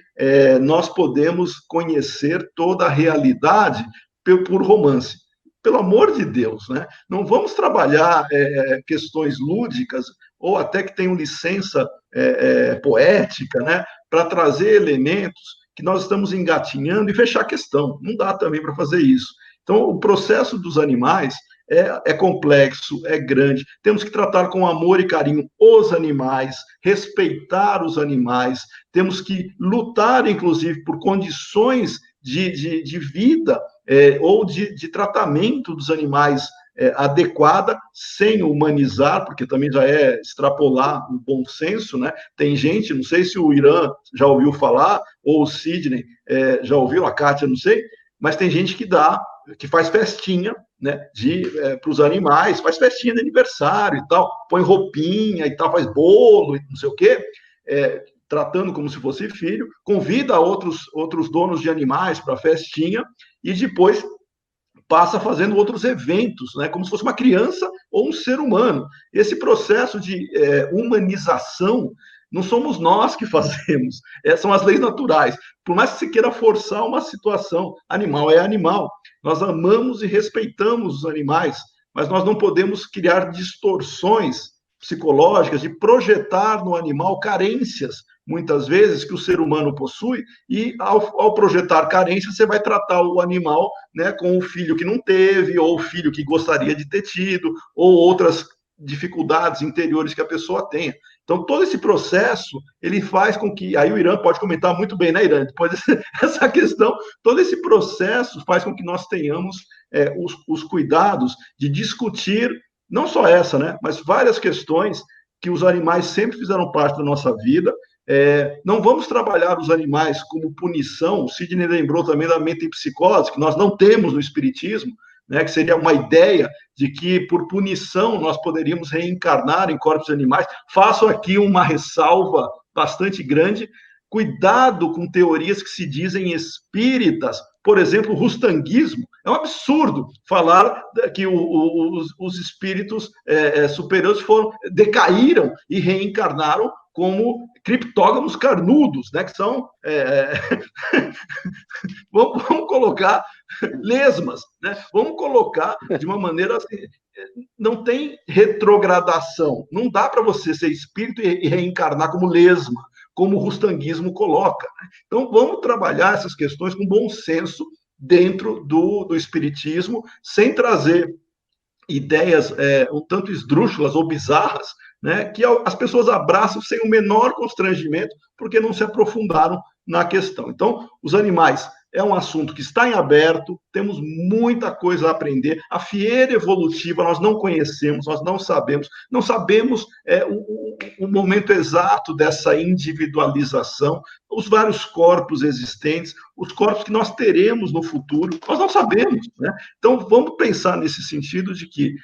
nós podemos conhecer toda a realidade por romance. Pelo amor de Deus, né? Não vamos trabalhar questões lúdicas ou até que tenham licença poética, né? Para trazer elementos que nós estamos engatinhando e fechar a questão. Não dá também para fazer isso. Então, o processo dos animais é complexo, é grande. Temos que tratar com amor e carinho os animais, respeitar os animais, temos que lutar, inclusive, por condições de vida ou de tratamento dos animais adequada, sem humanizar, porque também já é extrapolar o bom senso, né? Tem gente, não sei se o Irã já ouviu falar, ou o Sidney já ouviu, a Kátia, não sei, mas tem gente que faz festinha, né, para os animais, faz festinha de aniversário e tal, põe roupinha e tal, faz bolo e não sei o quê, tratando como se fosse filho, convida outros donos de animais para a festinha e depois passa fazendo outros eventos, né, como se fosse uma criança ou um ser humano. Esse processo de humanização não somos nós que fazemos, são as leis naturais. Por mais que se queira forçar uma situação, animal é animal. Nós amamos e respeitamos os animais, mas nós não podemos criar distorções psicológicas de projetar no animal carências, muitas vezes, que o ser humano possui, e ao projetar carências, você vai tratar o animal, né, com o filho que não teve, ou o filho que gostaria de ter tido, ou outras dificuldades interiores que a pessoa tenha. Então, todo esse processo, ele faz com que... Aí o Irã pode comentar muito bem, né, Irã? Depois dessa questão, todo esse processo faz com que nós tenhamos os cuidados de discutir, não só essa, né, mas várias questões que os animais sempre fizeram parte da nossa vida. Não vamos trabalhar os animais como punição. O Sidney lembrou também da metempsicose, que nós não temos no Espiritismo, né, que seria uma ideia de que, por punição, nós poderíamos reencarnar em corpos animais. Faço aqui uma ressalva bastante grande. Cuidado com teorias que se dizem espíritas. Por exemplo, o rustanguismo. É um absurdo falar que os espíritos superiores decaíram e reencarnaram como criptógamos carnudos, né, que são, vamos colocar, lesmas, né? Vamos colocar de uma maneira assim, não tem retrogradação, não dá para você ser espírito e reencarnar como lesma, como o rustanguismo coloca, né? Então, vamos trabalhar essas questões com bom senso dentro do espiritismo, sem trazer ideias um tanto esdrúxulas ou bizarras, né, que as pessoas abraçam sem o menor constrangimento, porque não se aprofundaram na questão. Então, os animais é um assunto que está em aberto, temos muita coisa a aprender. A fieira evolutiva nós não conhecemos, nós não sabemos o momento exato dessa individualização, os vários corpos existentes, os corpos que nós teremos no futuro, nós não sabemos, né? Então, vamos pensar nesse sentido de que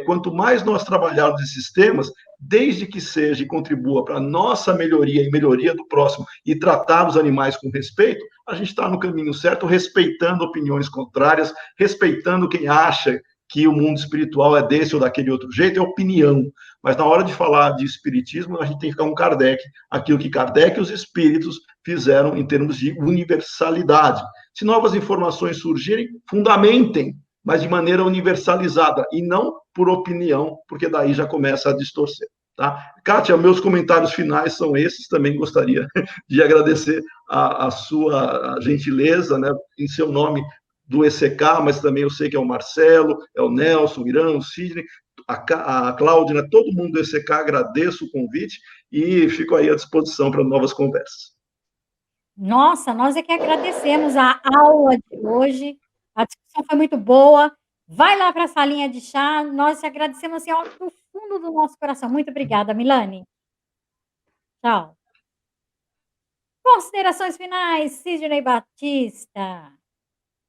quanto mais nós trabalharmos esses temas, desde que seja e contribua para a nossa melhoria e melhoria do próximo e tratar os animais com respeito, a gente está no caminho certo, respeitando opiniões contrárias, respeitando quem acha que o mundo espiritual é desse ou daquele outro jeito, é opinião. Mas na hora de falar de espiritismo, a gente tem que ficar com Kardec, aquilo que Kardec e os espíritos fizeram em termos de universalidade. Se novas informações surgirem, fundamentem, mas de maneira universalizada, e não por opinião, porque daí já começa a distorcer. Tá? Kátia, meus comentários finais são esses. Também gostaria de agradecer a sua gentileza, né, em seu nome do ECK, mas também eu sei que é o Marcelo, é o Nelson, o Irã, o Sidney, a Cláudia, todo mundo do ECK, agradeço o convite e fico aí à disposição para novas conversas. Nossa, nós é que agradecemos a aula de hoje, a discussão foi muito boa. Vai lá para a salinha de chá, nós te agradecemos assim, ó, do fundo do nosso coração. Muito obrigada, Milane. Tchau. Considerações finais, Sidney Batista.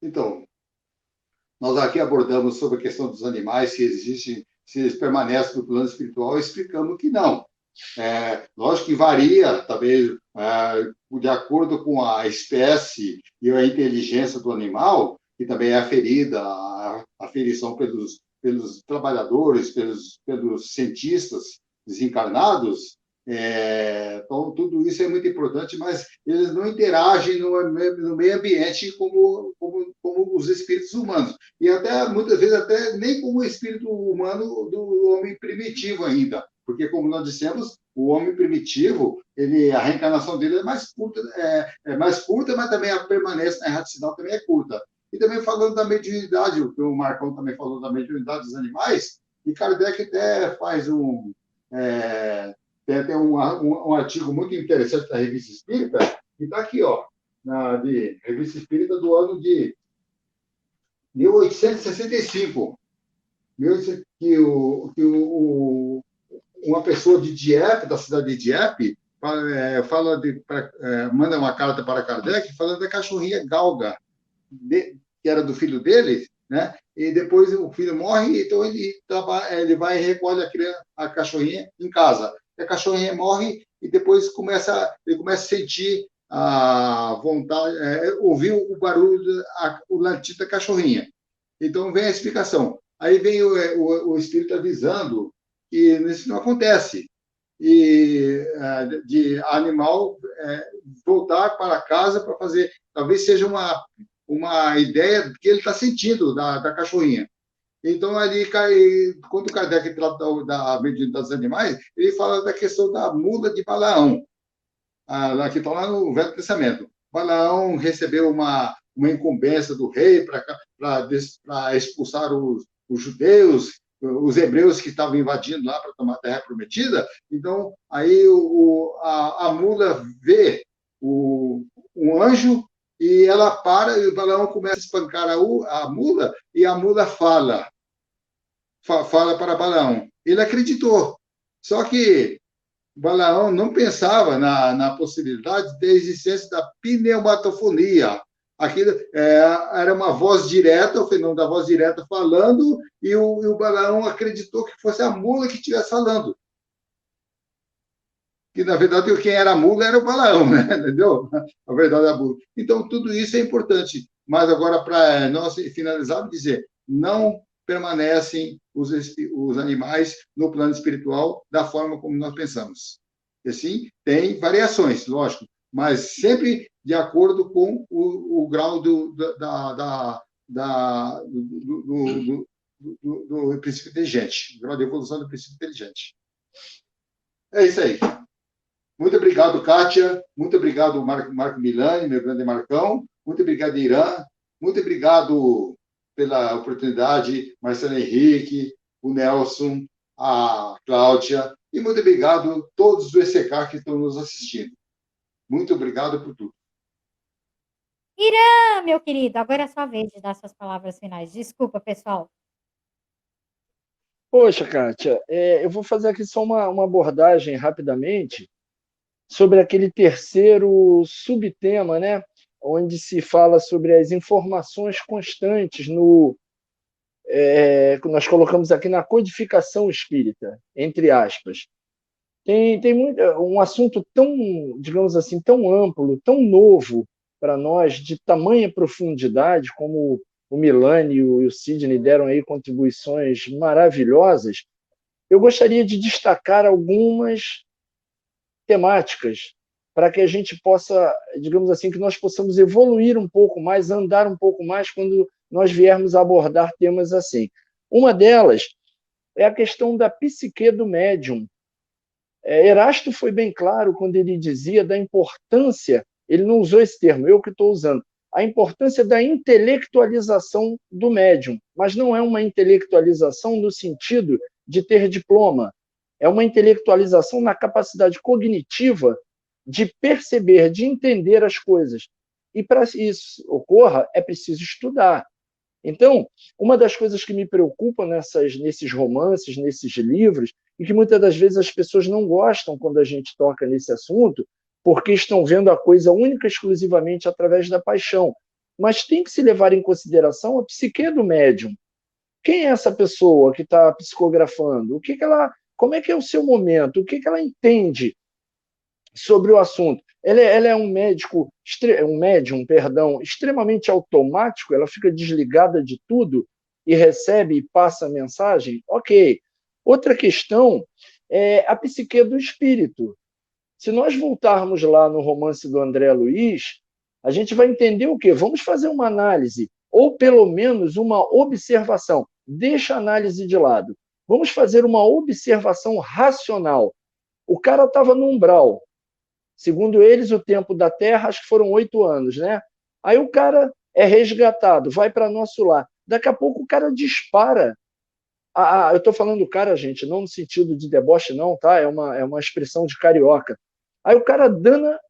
Então, nós aqui abordamos sobre a questão dos animais, se existem, se eles permanecem no plano espiritual, explicamos que não. Lógico que varia também de acordo com a espécie e a inteligência do animal, que também é aferida, a aferição pelos trabalhadores, pelos cientistas desencarnados. Então, tudo isso é muito importante, mas eles não interagem no meio ambiente como os espíritos humanos. E até, muitas vezes, até nem como o espírito humano do homem primitivo ainda. Porque, como nós dissemos, o homem primitivo, a reencarnação dele é mais curta, mas também a permanência na erraticidade também é curta. E também falando da mediunidade, o que o Marcão também falou da mediunidade dos animais, e Kardec até faz tem um artigo muito interessante da Revista Espírita, que está aqui, ó, de Revista Espírita do ano de 1865, que uma pessoa de Dieppe, da cidade de Dieppe, manda uma carta para Kardec falando da cachorrinha Galga, que era do filho dele, né? E depois o filho morre, então ele vai e recolhe a cachorrinha em casa. A cachorrinha morre e depois ele começa a sentir a vontade, ouvir o barulho, o latido da cachorrinha. Então vem a explicação. Aí vem o espírito avisando que isso não acontece. E de animal voltar para casa para fazer, talvez seja uma ideia que ele está sentindo da cachorrinha. Então, ali, quando o Kardec trata da mediunidade dos animais, ele fala da questão da mula de Balaão, que está lá no Velho Testamento. Balaão recebeu uma incumbência do rei para expulsar os judeus, os hebreus que estavam invadindo lá para tomar a terra prometida. Então, aí a mula vê um anjo e ela para, e o Balaão começa a espancar a mula, e a mula fala para Balaão. Ele acreditou. Só que Balaão não pensava na possibilidade da existência da pneumatofonia. Aquilo era uma voz direta, o fenômeno da voz direta falando, e o Balaão acreditou que fosse a mula que estivesse falando. Que, na verdade, quem era a mula era o Balaão, né? Entendeu? A verdade é a mula. Então, tudo isso é importante. Mas agora, para nós finalizar, dizer, não permanecem os animais no plano espiritual da forma como nós pensamos. E, sim, tem variações, lógico, mas sempre de acordo com o grau do princípio inteligente, o grau de evolução do princípio inteligente. É isso aí. Muito obrigado, Kátia. Muito obrigado, Marco Milani, meu grande Marcão. Muito obrigado, Irã. Muito obrigado pela oportunidade, Marcelo Henrique, o Nelson, a Cláudia. E muito obrigado a todos do ECK que estão nos assistindo. Muito obrigado por tudo. Irã, meu querido, agora é a sua vez de dar suas palavras finais. Desculpa, pessoal. Poxa, Kátia, eu vou fazer aqui só uma abordagem rapidamente sobre aquele terceiro subtema, né, onde se fala sobre as informações constantes que nós colocamos aqui na codificação espírita, entre aspas. Tem um assunto tão, digamos assim, tão amplo, tão novo para nós, de tamanha profundidade, como o Milani e o Sidney deram aí contribuições maravilhosas, eu gostaria de destacar algumas temáticas para que a gente possa, digamos assim, que nós possamos evoluir um pouco mais, andar um pouco mais quando nós viermos abordar temas assim. Uma delas é a questão da psique do médium. Erasto foi bem claro quando ele dizia da importância, ele não usou esse termo, eu que estou usando, a importância da intelectualização do médium, mas não é uma intelectualização no sentido de ter diploma, é uma intelectualização na capacidade cognitiva de perceber, de entender as coisas. E para isso ocorra, é preciso estudar. Então, uma das coisas que me preocupa nesses romances, nesses livros, e que muitas das vezes as pessoas não gostam quando a gente toca nesse assunto, porque estão vendo a coisa única e exclusivamente através da paixão. Mas tem que se levar em consideração a psique do médium. Quem é essa pessoa que está psicografando? Como é que é o seu momento? O que ela entende sobre o assunto? Ela é um médium, perdão, extremamente automático, ela fica desligada de tudo e recebe e passa a mensagem? Ok. Outra questão é a psique do espírito. Se nós voltarmos lá no romance do André Luiz, a gente vai entender o quê? Vamos fazer uma análise, ou pelo menos uma observação. Deixa a análise de lado. Vamos fazer uma observação racional. O cara estava no umbral. Segundo eles, o tempo da Terra, acho que foram 8 anos, né? Aí o cara é resgatado, vai para nosso lar. Daqui a pouco o cara dispara. Eu estou falando do cara, gente, não no sentido de deboche, não, tá? É uma expressão de carioca. Aí o cara dana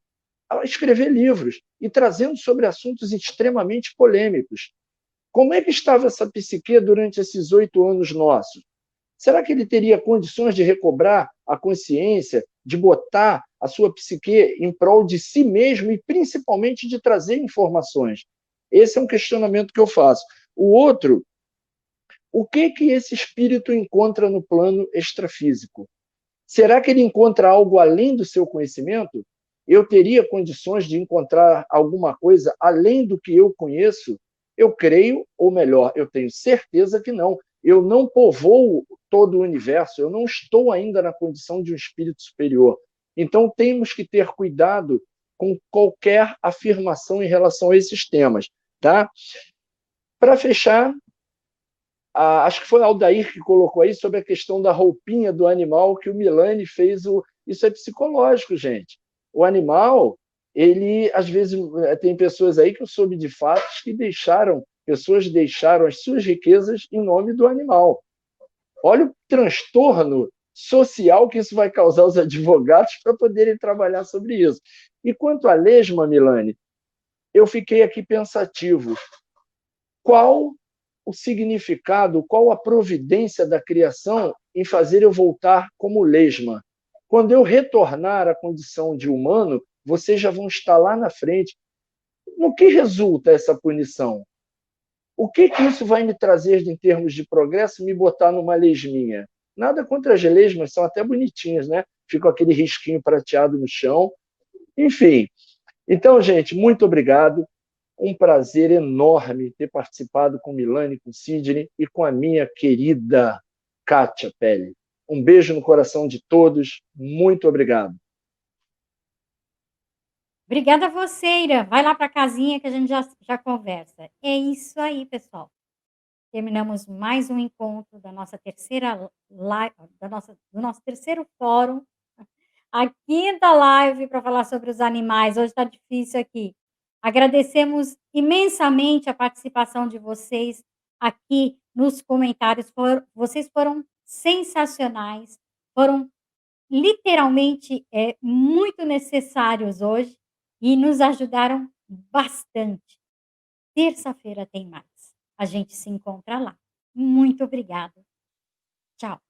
a escrever livros e trazendo sobre assuntos extremamente polêmicos. Como é que estava essa psique durante esses 8 anos nossos? Será que ele teria condições de recobrar a consciência, de botar a sua psique em prol de si mesmo e, principalmente, de trazer informações? Esse é um questionamento que eu faço. O outro, o que esse espírito encontra no plano extrafísico? Será que ele encontra algo além do seu conhecimento? Eu teria condições de encontrar alguma coisa além do que eu conheço? Eu creio, ou melhor, eu tenho certeza que não. Eu não povoo todo o universo, eu não estou ainda na condição de um espírito superior. Então, temos que ter cuidado com qualquer afirmação em relação a esses temas. Tá? Para fechar, acho que foi o Aldair que colocou aí sobre a questão da roupinha do animal que o Milani fez. Isso é psicológico, gente. O animal, ele, às vezes, tem pessoas aí que eu soube de fatos que pessoas deixaram as suas riquezas em nome do animal. Olha o transtorno social que isso vai causar aos advogados para poderem trabalhar sobre isso. E quanto à lesma, Milani, eu fiquei aqui pensativo. Qual o significado, qual a providência da criação em fazer eu voltar como lesma? Quando eu retornar à condição de humano, vocês já vão estar lá na frente. No que resulta essa punição? O que isso vai me trazer em termos de progresso, me botar numa lesminha? Nada contra as lesmas, são até bonitinhas, né? Fica aquele risquinho prateado no chão. Enfim. Então, gente, muito obrigado. Um prazer enorme ter participado com Milani, com Sidney e com a minha querida Kátia Pelle. Um beijo no coração de todos. Muito obrigado. Obrigada a você, Ira. Vai lá para a casinha que a gente já conversa. É isso aí, pessoal. Terminamos mais um encontro da nossa terceira live, do nosso terceiro fórum. A quinta live para falar sobre os animais. Hoje está difícil aqui. Agradecemos imensamente a participação de vocês aqui nos comentários. Vocês foram sensacionais, foram literalmente muito necessários hoje e nos ajudaram bastante. Terça-feira tem mais. A gente se encontra lá. Muito obrigada. Tchau.